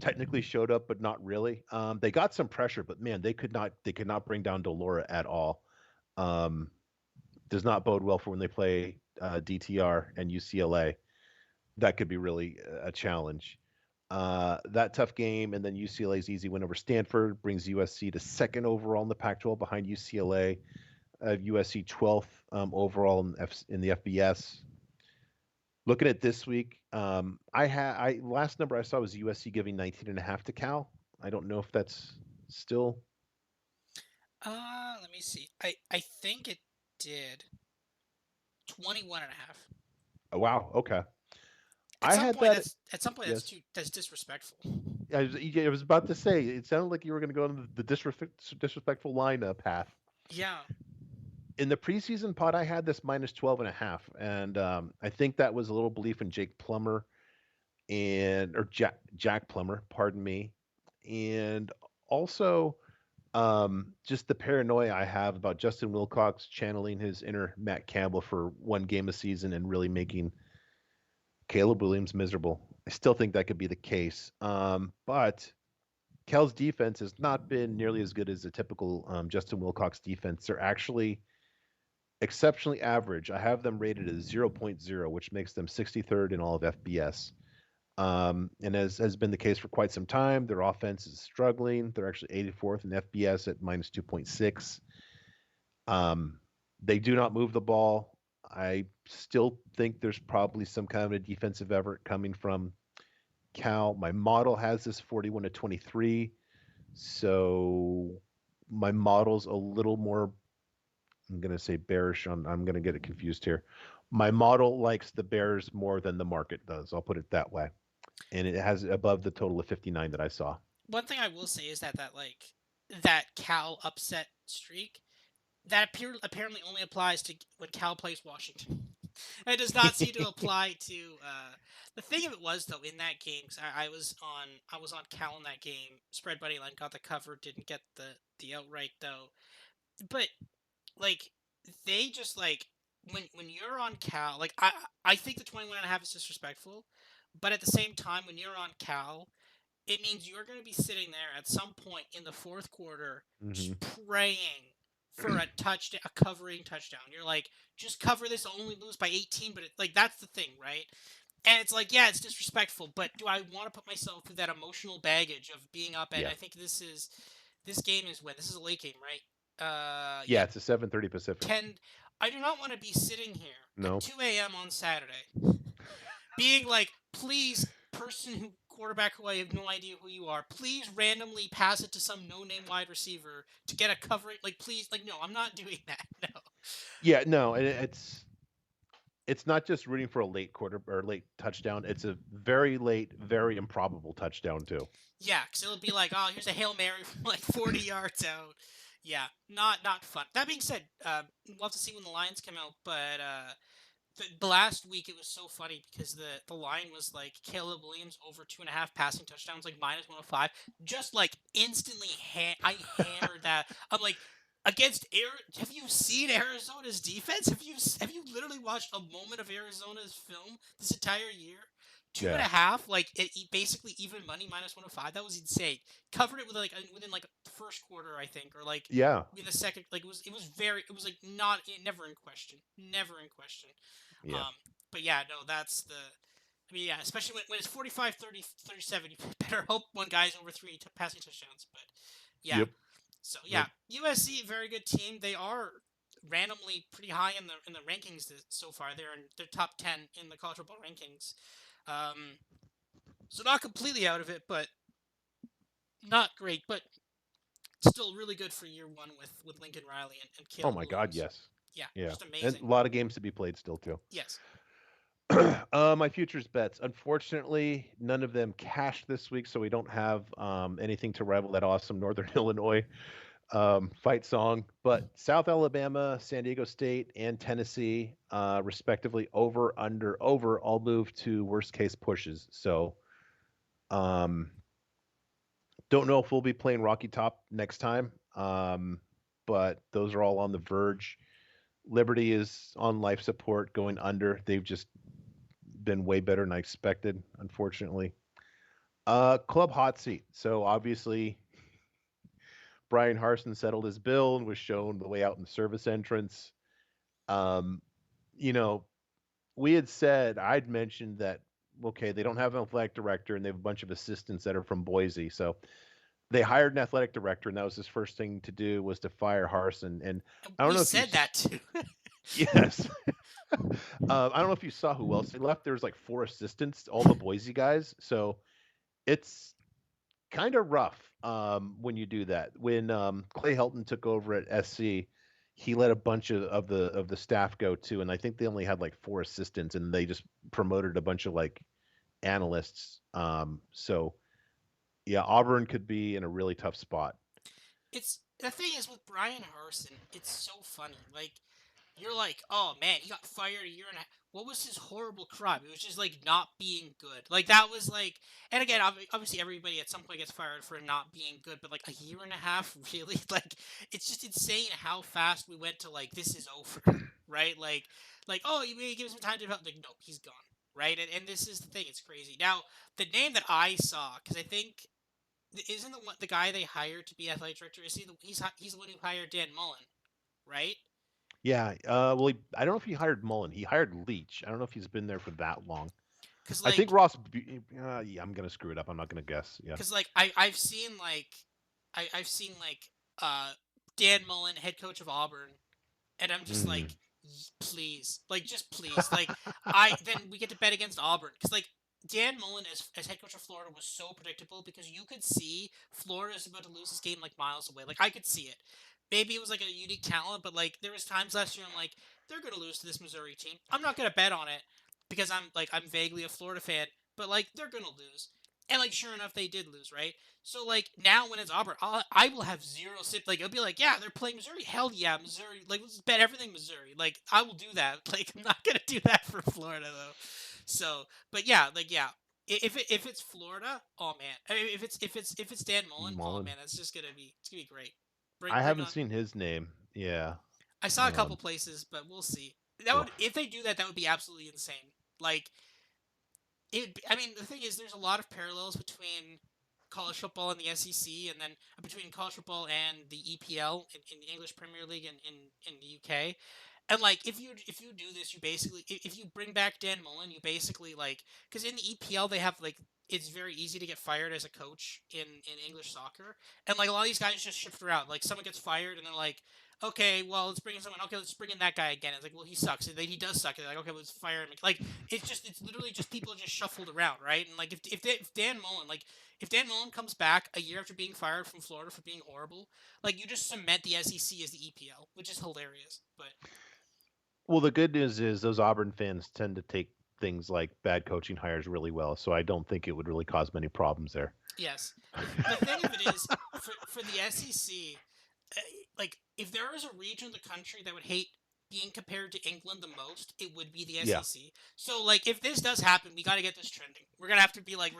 technically showed up, but not really. They got some pressure, but man, they could not bring down Delora at all. Does not bode well for when they play DTR and UCLA. That could be really a challenge. That tough game, and then UCLA's easy win over Stanford brings USC to 2nd overall in the Pac-12 behind UCLA. USC 12th overall in the FBS. Looking at this week, I last number I saw was USC giving 19.5 to Cal. I don't know if that's still. Let me see. I think it did 21 and a half. Oh, wow. Okay. At I some had point that. that's Yes. that's disrespectful. I was about to say. It sounded like you were going to go on the disrespectful line path. Yeah. In the preseason pod, I had this minus 12.5, and I think that was a little belief in Jake Plummer or Jack Plummer, pardon me, and also just the paranoia I have about Justin Wilcox channeling his inner Matt Campbell for one game a season and really making Caleb Williams miserable. I still think that could be the case, but Cal's defense has not been nearly as good as the typical Justin Wilcox defense. They're actually exceptionally average. I have them rated as 0.0, which makes them 63rd in all of FBS. And as has been the case for quite some time, their offense is struggling. They're actually 84th in FBS at minus 2.6. They do not move the ball. I still think there's probably some kind of a defensive effort coming from Cal. My model has this 41-23. So my model's a little more, I'm going to say bearish. I'm going to get it confused here. My model likes the Bears more than the market does. I'll put it that way. And it has above the total of 59 that I saw. One thing I will say is that Cal upset streak that apparently only applies to when Cal plays Washington. It does not seem to apply to the thing of it was though in that game. Cause I was on Cal in that game. Spread money line, got the cover, didn't get the outright though. But like they just when you're on Cal, like I think the 21.5 is disrespectful, but at the same time, when you're on Cal, it means you're going to be sitting there at some point in the fourth quarter Hmm. just praying for a touchdown, a covering touchdown. You're like, just cover this, I'll only lose by 18, but like that's the thing, right? And it's like, yeah, it's disrespectful, but do I want to put myself through that emotional baggage of being up at? Yeah. I think this game is when this is a late game, right? Yeah, Yeah, it's a 7:30 Pacific. 10. I do not want to be sitting here at No. 2 a.m. on Saturday being like, please, person who quarterback who I have no idea who you are, please randomly pass it to some no-name wide receiver to get a covering. Like, please, like, no, I'm not doing that. No. Yeah, no, and it's not just rooting for a late quarter or late touchdown. It's a very late, very improbable touchdown too. Yeah, because it'll be like, oh, here's a hail mary from like 40 yards out. Yeah, not fun. That being said, we'll have to see when the Lions come out, but the last week it was so funny because the line was like Caleb Williams over 2.5 passing touchdowns, like minus 105. Just like instantly, I hammered that. I'm like, against Air. Have you seen Arizona's defense? Have you literally watched a moment of Arizona's film this entire year? Two and Yeah. a half, like basically even money minus 105. That was insane. Covered it with like within like the first quarter, I think, or like Yeah. in the second. Like it was like not never in question, never in question. Yeah. Um, but yeah, no, that's the. I mean, yeah, especially when it's 45, 30, 37, you better hope one guy's over three passing touchdowns. But yeah, Yep. so yeah, Nope. USC, very good team. They are randomly pretty high in the rankings so far. They're top 10 in the college football rankings. Um, so not completely out of it, but not great. But still really good for year one with Lincoln Riley and Oh Caleb my God, Williams. yes. Yeah, Yeah. just And amazing. a lot of games to be played still too. Yes. My futures bets. Unfortunately, none of them cashed this week, so we don't have anything to rival that awesome Northern Illinois fight song. But South Alabama, San Diego State, and Tennessee, respectively, over, under, over, all move to worst case pushes. So, um, don't know if we'll be playing Rocky Top next time, but those are all on the verge. Liberty is on life support going under. They've just been way better than I expected, unfortunately. Club hot seat. So obviously Brian Harson settled his bill and was shown the way out in the service entrance. Um, you know, we had said I'd mentioned that okay, they don't have an athletic director and they have a bunch of assistants that are from Boise. So they hired an athletic director, and that was his first thing to do was to fire Harson. And I don't We know if you, said that too. yes, I don't know if you saw who else they left. There was like four assistants, all the Boise guys. So it's kind of rough when you do that. When Clay Helton took over at SC, he let a bunch of the staff go too, and I think they only had like four assistants, and they just promoted a bunch of like analysts. So yeah, Auburn could be in a really tough spot. It's the thing is with Brian Harson, it's so funny. Like you're like, oh man, he got fired a year and a half. What was his horrible crime? It was just like not being good. Like that was like, and again, obviously everybody at some point gets fired for not being good, but like a year and a half, really, like it's just insane how fast we went to like this is over, right? Like oh, you may give him some time to develop. Like nope, he's gone, right? And this is the thing, it's crazy. Now the name that I saw, because I think isn't the guy they hired to be athletic director? Is he he's the one who hired Dan Mullen, right? Yeah, well, I don't know if he hired Mullen. He hired Leach. I don't know if he's been there for that long. Because I think like Yeah, I'm gonna screw it up. I'm not gonna guess. Yeah. because like I've seen like I've seen like uh Dan Mullen, head coach of Auburn, and I'm just Mm. like, please, like just please, like I then we get to bet against Auburn because like Dan Mullen as head coach of Florida was so predictable because you could see Florida is about to lose this game like miles away. Like I could see it. Maybe it was like a unique talent, but like there was times last year I'm like they're gonna lose to this Missouri team. I'm not gonna bet on it because I'm vaguely a Florida fan, but like they're gonna lose. And like sure enough, they did lose, right? So like now when it's Auburn, I will have zero sip. Like it'll be like, yeah, they're playing Missouri. Hell yeah, Missouri. Like let's bet everything Missouri. Like I will do that. Like I'm not gonna do that for Florida though. So, but yeah, like yeah, if it's Florida, oh man. I mean, if it's Dan Mullen, oh Mullen. man, that's just gonna be great. Bring I bring haven't on. seen his name. Yeah. I saw a couple Um, places, but we'll see. That would, Oof. if they do that, that would be absolutely insane. Like, I mean, the thing is, there's a lot of parallels between college football and the SEC, and then between college football and the EPL in the English Premier League in the UK. And like, if you do this, you basically, if you bring back Dan Mullen, you basically like, because in the EPL they have like, it's very easy to get fired as a coach in English soccer, and like a lot of these guys just shift around. Like someone gets fired, and they're like, okay, well, let's bring in someone. Okay, let's bring in that guy again. It's like, well, he sucks. And then he does suck. And they're like, okay, let's fire him. Like, it's literally just people just shuffled around, right? And like, if Dan Mullen, like, if Dan Mullen comes back a year after being fired from Florida for being horrible, like, you just cement the SEC as the EPL, which is hilarious. But Well, the good news is those Auburn fans tend to take things like bad coaching hires really well, so I don't think it would really cause many problems there. yes, the thing of it is, for the SEC, uh, like, if there is a region of the country that would hate being compared to England the most, it would be the Yeah. SEC. So like, if this does happen, we got to get this trending. We're gonna have to be like, in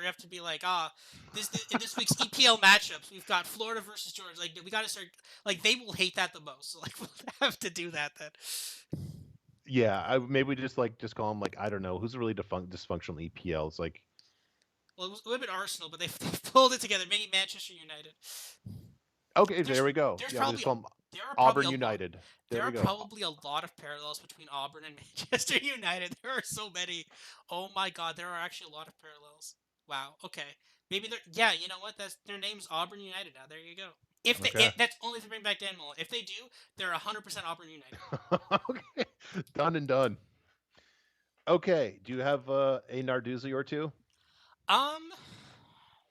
this week's EPL matchups, we've got Florida versus Georgia. Like, we got to start, like, they will hate that the most. So like, we'll have to do that then. Yeah, maybe just call them like I don't know who's really dysfunctional EPLs like Well, it would have been Arsenal, but they pulled it together. Maybe Manchester United. okay, there There's we go. there's Yeah, we'll just probably call them there are probably Auburn a lot United. There there we are go. probably a lot of parallels between Auburn and Manchester United. There are so many. Oh my God, there are actually a lot of parallels. Wow. Okay. Maybe they're, yeah. You know what? That's their name's Auburn United now. There you go. Okay. That's only if they bring back Dan Mullen. If they do, they're 100% Auburn United. Okay. Done and done. Okay. Do you have a Narduzzi or two? Um,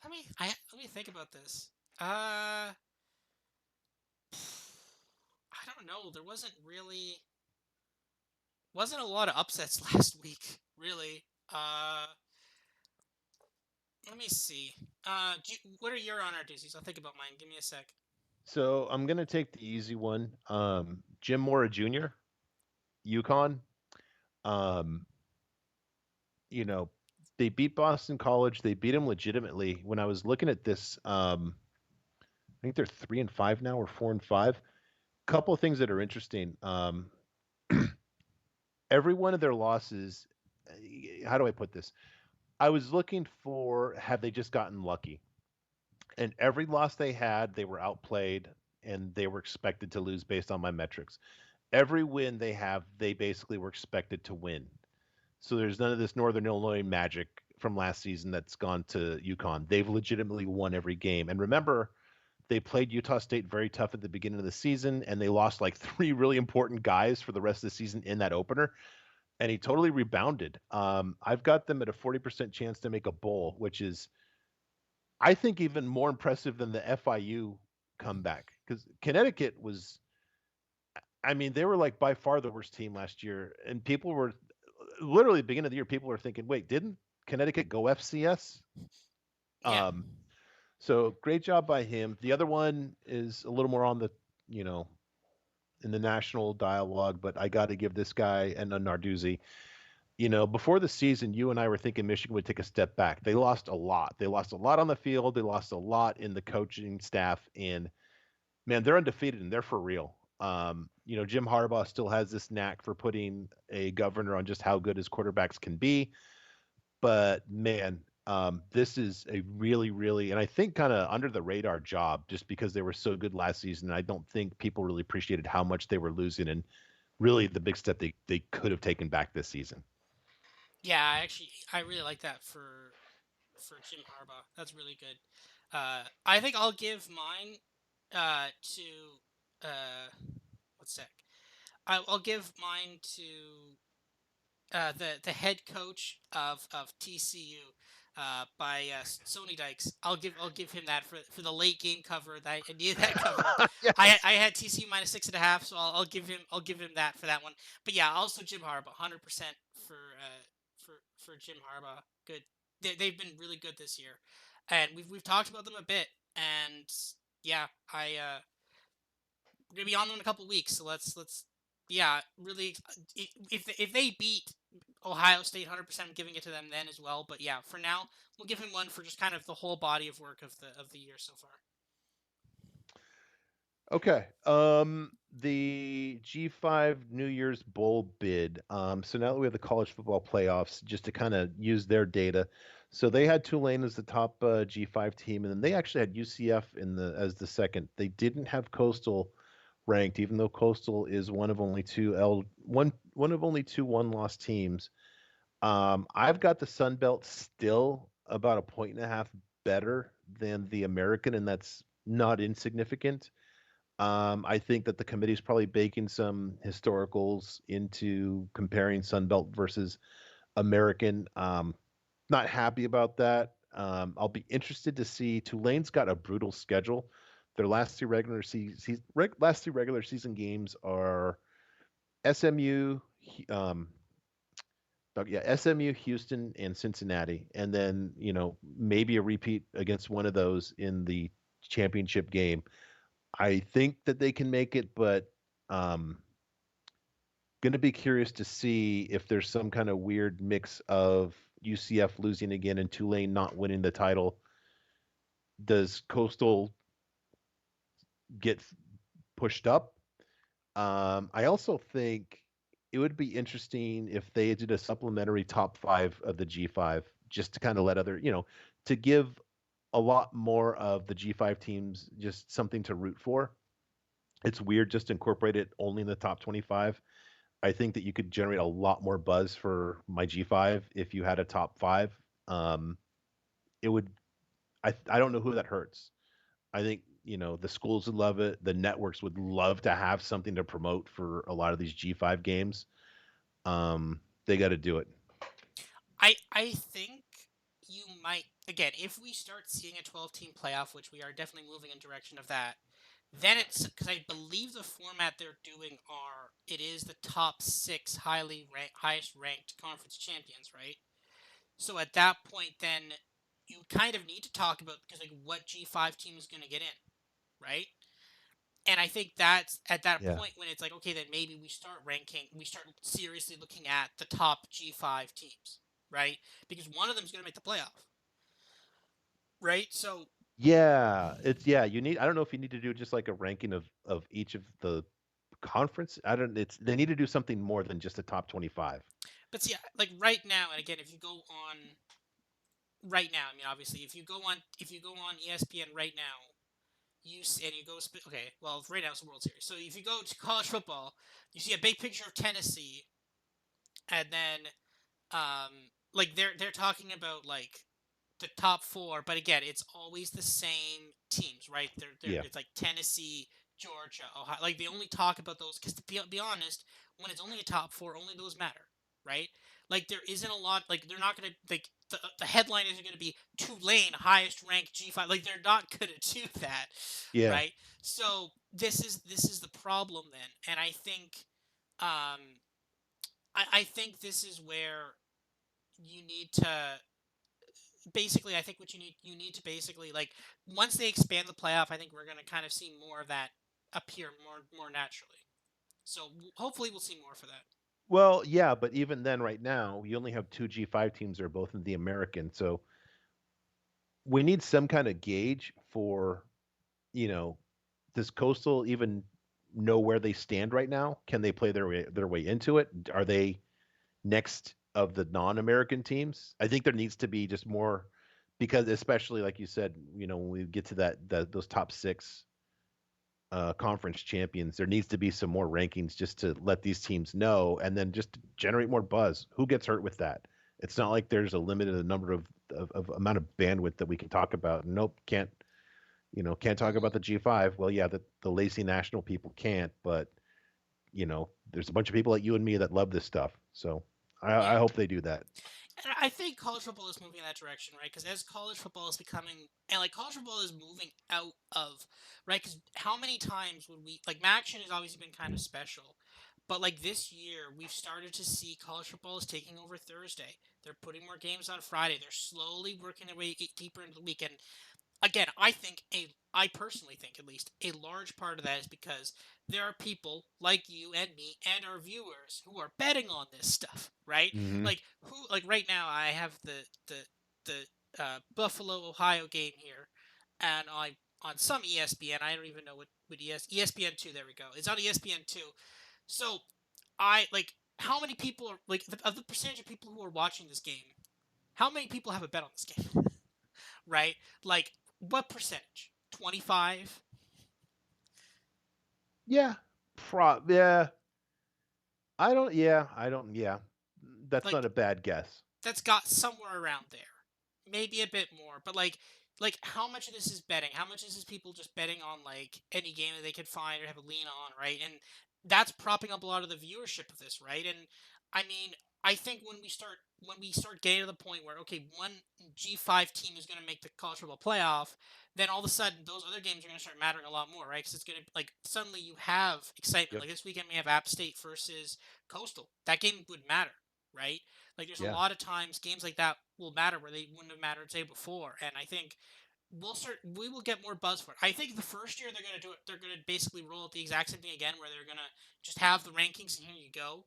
let me think about this. I don't know. There wasn't a lot of upsets last week, really. Let me see. What are your honor doozies? I'll think about mine. Give me a sec. So I'm gonna take the easy one. Jim Mora Jr., UConn. Um, you know, they beat Boston College. They beat him legitimately. When I was looking at this, I think they're 3-5 now or 4-5. Couple of things that are interesting. Every one of their losses, how do I put this? I was looking for have they just gotten lucky? And every loss they had, they were outplayed and they were expected to lose based on my metrics. Every win they have, they basically were expected to win. So there's none of this Northern Illinois magic from last season that's gone to UConn. They've legitimately won every game. And remember, they played Utah State very tough at the beginning of the season, and they lost like three really important guys for the rest of the season in that opener. And he totally rebounded. I've got them at a 40% chance to make a bowl, which is, I think, even more impressive than the FIU comeback because Connecticut was, I mean, they were like by far the worst team last year. And people were literally at the beginning of the year, people were thinking, wait, didn't Connecticut go FCS? Yeah. Um, so great job by him. The other one is a little more on the, you know, in the national dialogue, but I got to give this guy and a Narduzzi. You know, before the season, you and I were thinking Michigan would take a step back. They lost a lot. They lost a lot on the field. They lost a lot in the coaching staff. And man, they're undefeated and they're for real. You know, Jim Harbaugh still has this knack for putting a governor on just how good his quarterbacks can be. But man, this is a really, really, and I think kind of under the radar job just because they were so good last season. I don't think people really appreciated how much they were losing and really the big step they could have taken back this season. Yeah. I really like that for Jim Harbaugh. That's really good. I think I'll give mine to what's sec. I'll give mine to the head coach of TCU by Sony Dykes. I'll give him that for the late game cover. That I needed that cover. I Yes. had TCU minus 6.5, so I'll give him that for that one. But yeah, also Jim Harbaugh, 100% for Jim Harbaugh. Good. They've been really good this year, and we've talked about them a bit. And yeah, we're gonna be on them in a couple weeks. So let's yeah, really, if they beat Ohio State 100%, I'm giving it to them then as well. But yeah, for now, we'll give him one for just kind of the whole body of work of the year so far. Okay. The G5 New Year's Bowl bid. So now that we have the college football playoffs, just to kind of use their data. So they had Tulane as the top G5 team, and then they actually had UCF in the as the second. They didn't have Coastal ranked, even though Coastal is one of only two one-loss teams. I've got the Sun Belt still about a point and a half better than the American, and that's not insignificant. I think that the committee is probably baking some historicals into comparing Sunbelt versus American. Not happy about that. I'll be interested to see. Tulane's got a brutal schedule. Their last three regular season games are SMU, yeah, SMU, Houston, and Cincinnati, and then maybe a repeat against one of those in the championship game. I think that they can make it, but um, going to be curious to see if there's some kind of weird mix of UCF losing again and Tulane not winning the title. Does Coastal get pushed up? I also think it would be interesting if they did a supplementary top five of the G5, just to kind of let to give a lot more of the G5 teams just something to root for. It's weird just to incorporate it only in the top 25. I think that you could generate a lot more buzz for my G5 if you had a top five. It would. I don't know who that hurts. I think the schools would love it. The networks would love to have something to promote for a lot of these G5 games. They got to do it. I think you might again if we start seeing a 12-team playoff, which we are definitely moving in direction of that. Then it's because I believe the format they're doing are it is the top six highest ranked conference champions, right? So at that point, then you kind of need to talk about because like what G5 team is going to get in, right? And I think that's at that Yeah. point when it's like, okay, then maybe we start seriously looking at the top G5 teams, right? Because one of them is going to make the playoff, right? So, Yeah, you need I don't know if you need to do just like a ranking of each of the conference. I don't it's they need to do something more than just a top 25. but see, like right now, and again, if you go on right now, I mean, obviously, if you go on ESPN right now, and you go okay, well, right now it's the World Series. So if you go to college football, you see a big picture of Tennessee, and then like they're talking about like the top four, but again, it's always the same teams, right? Yeah. It's like Tennessee, Georgia, Ohio. Like they only talk about those because to be honest, when it's only a top four, only those matter, right? Like there isn't a lot. Like they're not gonna like the headline isn't gonna be Tulane highest ranked G5. Like they're not gonna do that, Yeah. right? So this is the problem then, and I think I think this is where you need to basically I think what you need to basically like once they expand the playoff, I think we're going to kind of see more of that appear more naturally. So hopefully we'll see more for that. Well, yeah, but even then right now, you only have two G5 teams that are both in the American. So we need some kind of gauge for, you know, does Coastal even know where they stand right now? Can they play their way into it? Are they next of the non-American teams? I think there needs to be just more because especially like you said, when we get to those top six conference champions, there needs to be some more rankings just to let these teams know, and then just to generate more buzz. Who gets hurt with that? It's not like there's a limited number of amount of bandwidth that we can talk about. Nope, can't talk Mm-hmm. about the G5. Well, yeah, the lazy national people can't, but there's a bunch of people like you and me that love this stuff. So I Yeah. hope they do that. And I think college football is moving in that direction, right? Because as college football is becoming, and like college football is moving out of, right? Because how many times would we, like, Maction has obviously been kind of special, but like this year, we've started to see college football is taking over Thursday. They're putting more games on Friday. They're slowly working their way deeper into the weekend. Again, I personally think at least a large part of that is because there are people like you and me and our viewers who are betting on this stuff, right? Hmm. Like right now I have the Buffalo Ohio game here, and on some ESPN. I don't even know what ESPN2. There we go. It's on ESPN2. So I like how many people are like of the percentage of people who are watching this game. How many people have a bet on this game? Right? Like what percentage? 25. Yeah. Yeah. I don't. Yeah. That's not Like a bad guess. that's got somewhere around there, maybe a bit more. But like how much of this is betting? How much is this people just betting on like any game that they could find or have a lean on, right? And that's propping up a lot of the viewership of this, right? And I mean, I think when we start getting to the point where okay, one G5 team is going to make the college football playoff, then all of a sudden those other games are going to start mattering a lot more, right? Because it's going to like suddenly you have excitement. Yep. Like this weekend we have App State versus Coastal. That game would matter, right? Like there's a Yeah. lot of times games like that will matter where they wouldn't have mattered say before, and I think we will get more buzz for it. I think the first year they're gonna do it, they're gonna basically roll out the exact same thing again, where they're gonna just have the rankings and here you go,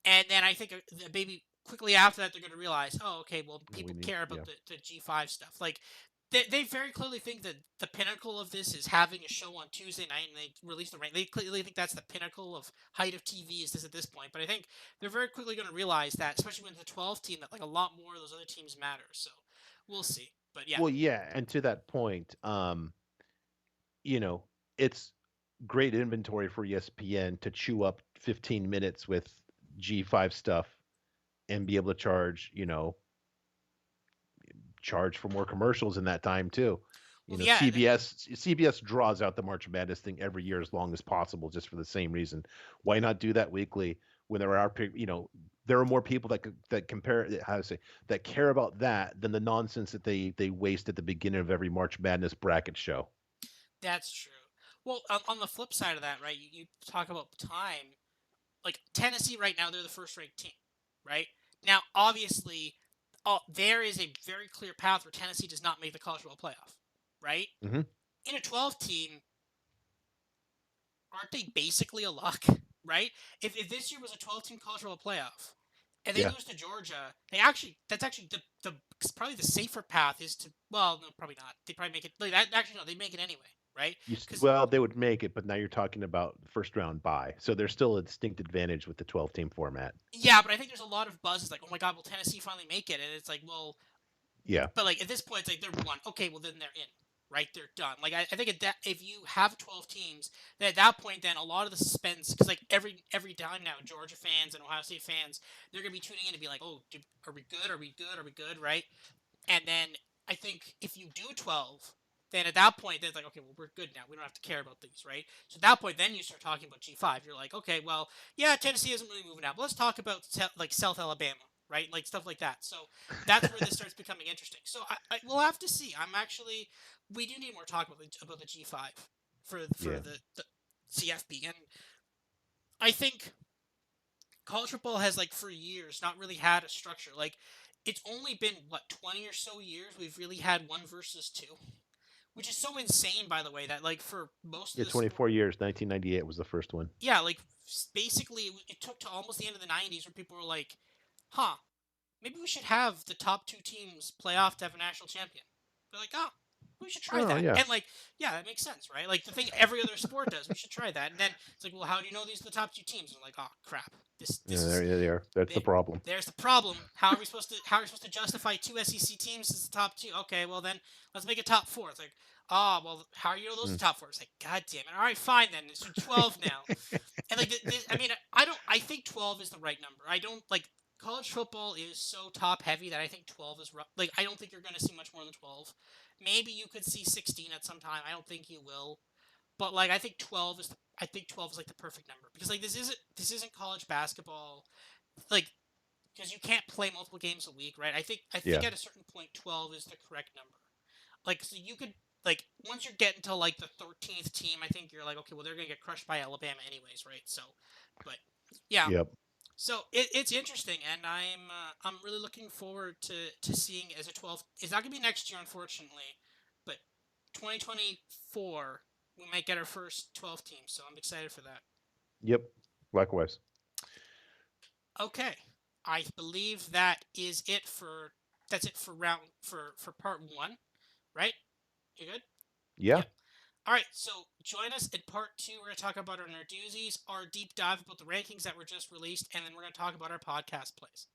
and then I think maybe quickly after that they're gonna realize, oh okay, well We people need. care about Yeah. the G5 stuff, like. They very clearly think that the pinnacle of this is having a show on Tuesday night and they release the rank. They clearly think that's the pinnacle of height of TV is this at this point. But I think they're very quickly going to realize that, especially when it's a 12 team, that like a lot more of those other teams matter. So we'll see. But yeah, Well, yeah, and to that point, you know, it's great inventory for ESPN to chew up 15 minutes with G5 stuff and be able to charge for more commercials in that time too. well, yeah, CBS draws out the March Madness thing every year as long as possible just for the same reason. Why not do that weekly when there are more people that compare how to say that care about that than the nonsense that they waste at the beginning of every March Madness bracket show. that's true. Well, on the flip side of that, right? You talk about time. Like Tennessee right now, they're the first ranked team, right? Now, obviously, there is a very clear path where Tennessee does not make the college football playoff, right? Hmm. In a 12 team, aren't they basically a lock, right? If this year was a 12 team college football playoff and they Yeah. lose to Georgia, that's actually the probably the safer path is to well no probably not they probably make it like that actually no they make it anyway, right? Because Well, they would make it, but now you're talking about first round bye. So there's still a distinct advantage with the 12 team format. yeah, but I think there's a lot of buzz. It's like, oh my god, will Tennessee finally make it? And it's like, well, Yeah. but like at this point, it's like they're one. Okay, well then they're in, right? They're done. Like I think if you have 12 teams, then at that point, then a lot of the suspense, because like every time now, Georgia fans and Ohio State fans, they're gonna be tuning in to be like, oh, are we good? Are we good? Are we good? Right? And then I think if you do 12, then at that point, then it's like, okay, well, we're good now. We don't have to care about these, right? So at that point, then you start talking about G5. You're like, okay, well, yeah, Tennessee isn't really moving out, but let's talk about like South Alabama, right? Like stuff like that. So that's where this starts becoming interesting. So we'll have to see. We do need more talk about the G5 for Yeah. the CFB, and I think college football has like for years not really had a structure. Like it's only been what 20 or so years we've really had one versus two, which is so insane by the way that like for most of Yeah. the sport 24 years. 1998 was the first one. yeah, like basically it took to almost the end of the 90s where people were like, "Huh, maybe we should have the top two teams play off to have a national champion." They're like, "Oh, we should try Oh that." yeah. And like, yeah, that makes sense, right? Like the thing every other sport does. We should try that. And then it's like, "Well, how do you know these are the top two teams?" And I'm like, "Oh, crap. This Yeah. is There they are. That's the problem. there's the problem. How are we supposed to justify two SEC teams as the top two? Okay, well then let's make it top four. It's like, oh well, how are you know those are Mm. the top four? It's like, god damn it. All right, fine then. It's 12 now. And like, I mean, I don't. I think 12 is the right number. I don't like college football is so top heavy that I think 12 is like I don't think you're going to see much more than 12. Maybe you could see 16 at some time. I don't think you will. But like I think 12 is like the perfect number because like this isn't college basketball. Like because you can't play multiple games a week, right? I think Yeah. at a certain point 12 is the correct number. Like so you could like once you're getting to like the 13th team, I think you're like okay, well they're gonna get crushed by Alabama anyways, right? So, but yeah, Yep. so it's interesting, and I'm really looking forward to seeing as a 12. It's not gonna be next year, unfortunately, but 2024 we might get our first 12 team, so I'm excited for that. Yep. Likewise. Okay, I believe that's it for round for part one, right? You good? Yeah. Yep. All right, so join us in part two. We're going to talk about our doozies, our deep dive about the rankings that were just released, and then we're going to talk about our podcast plays.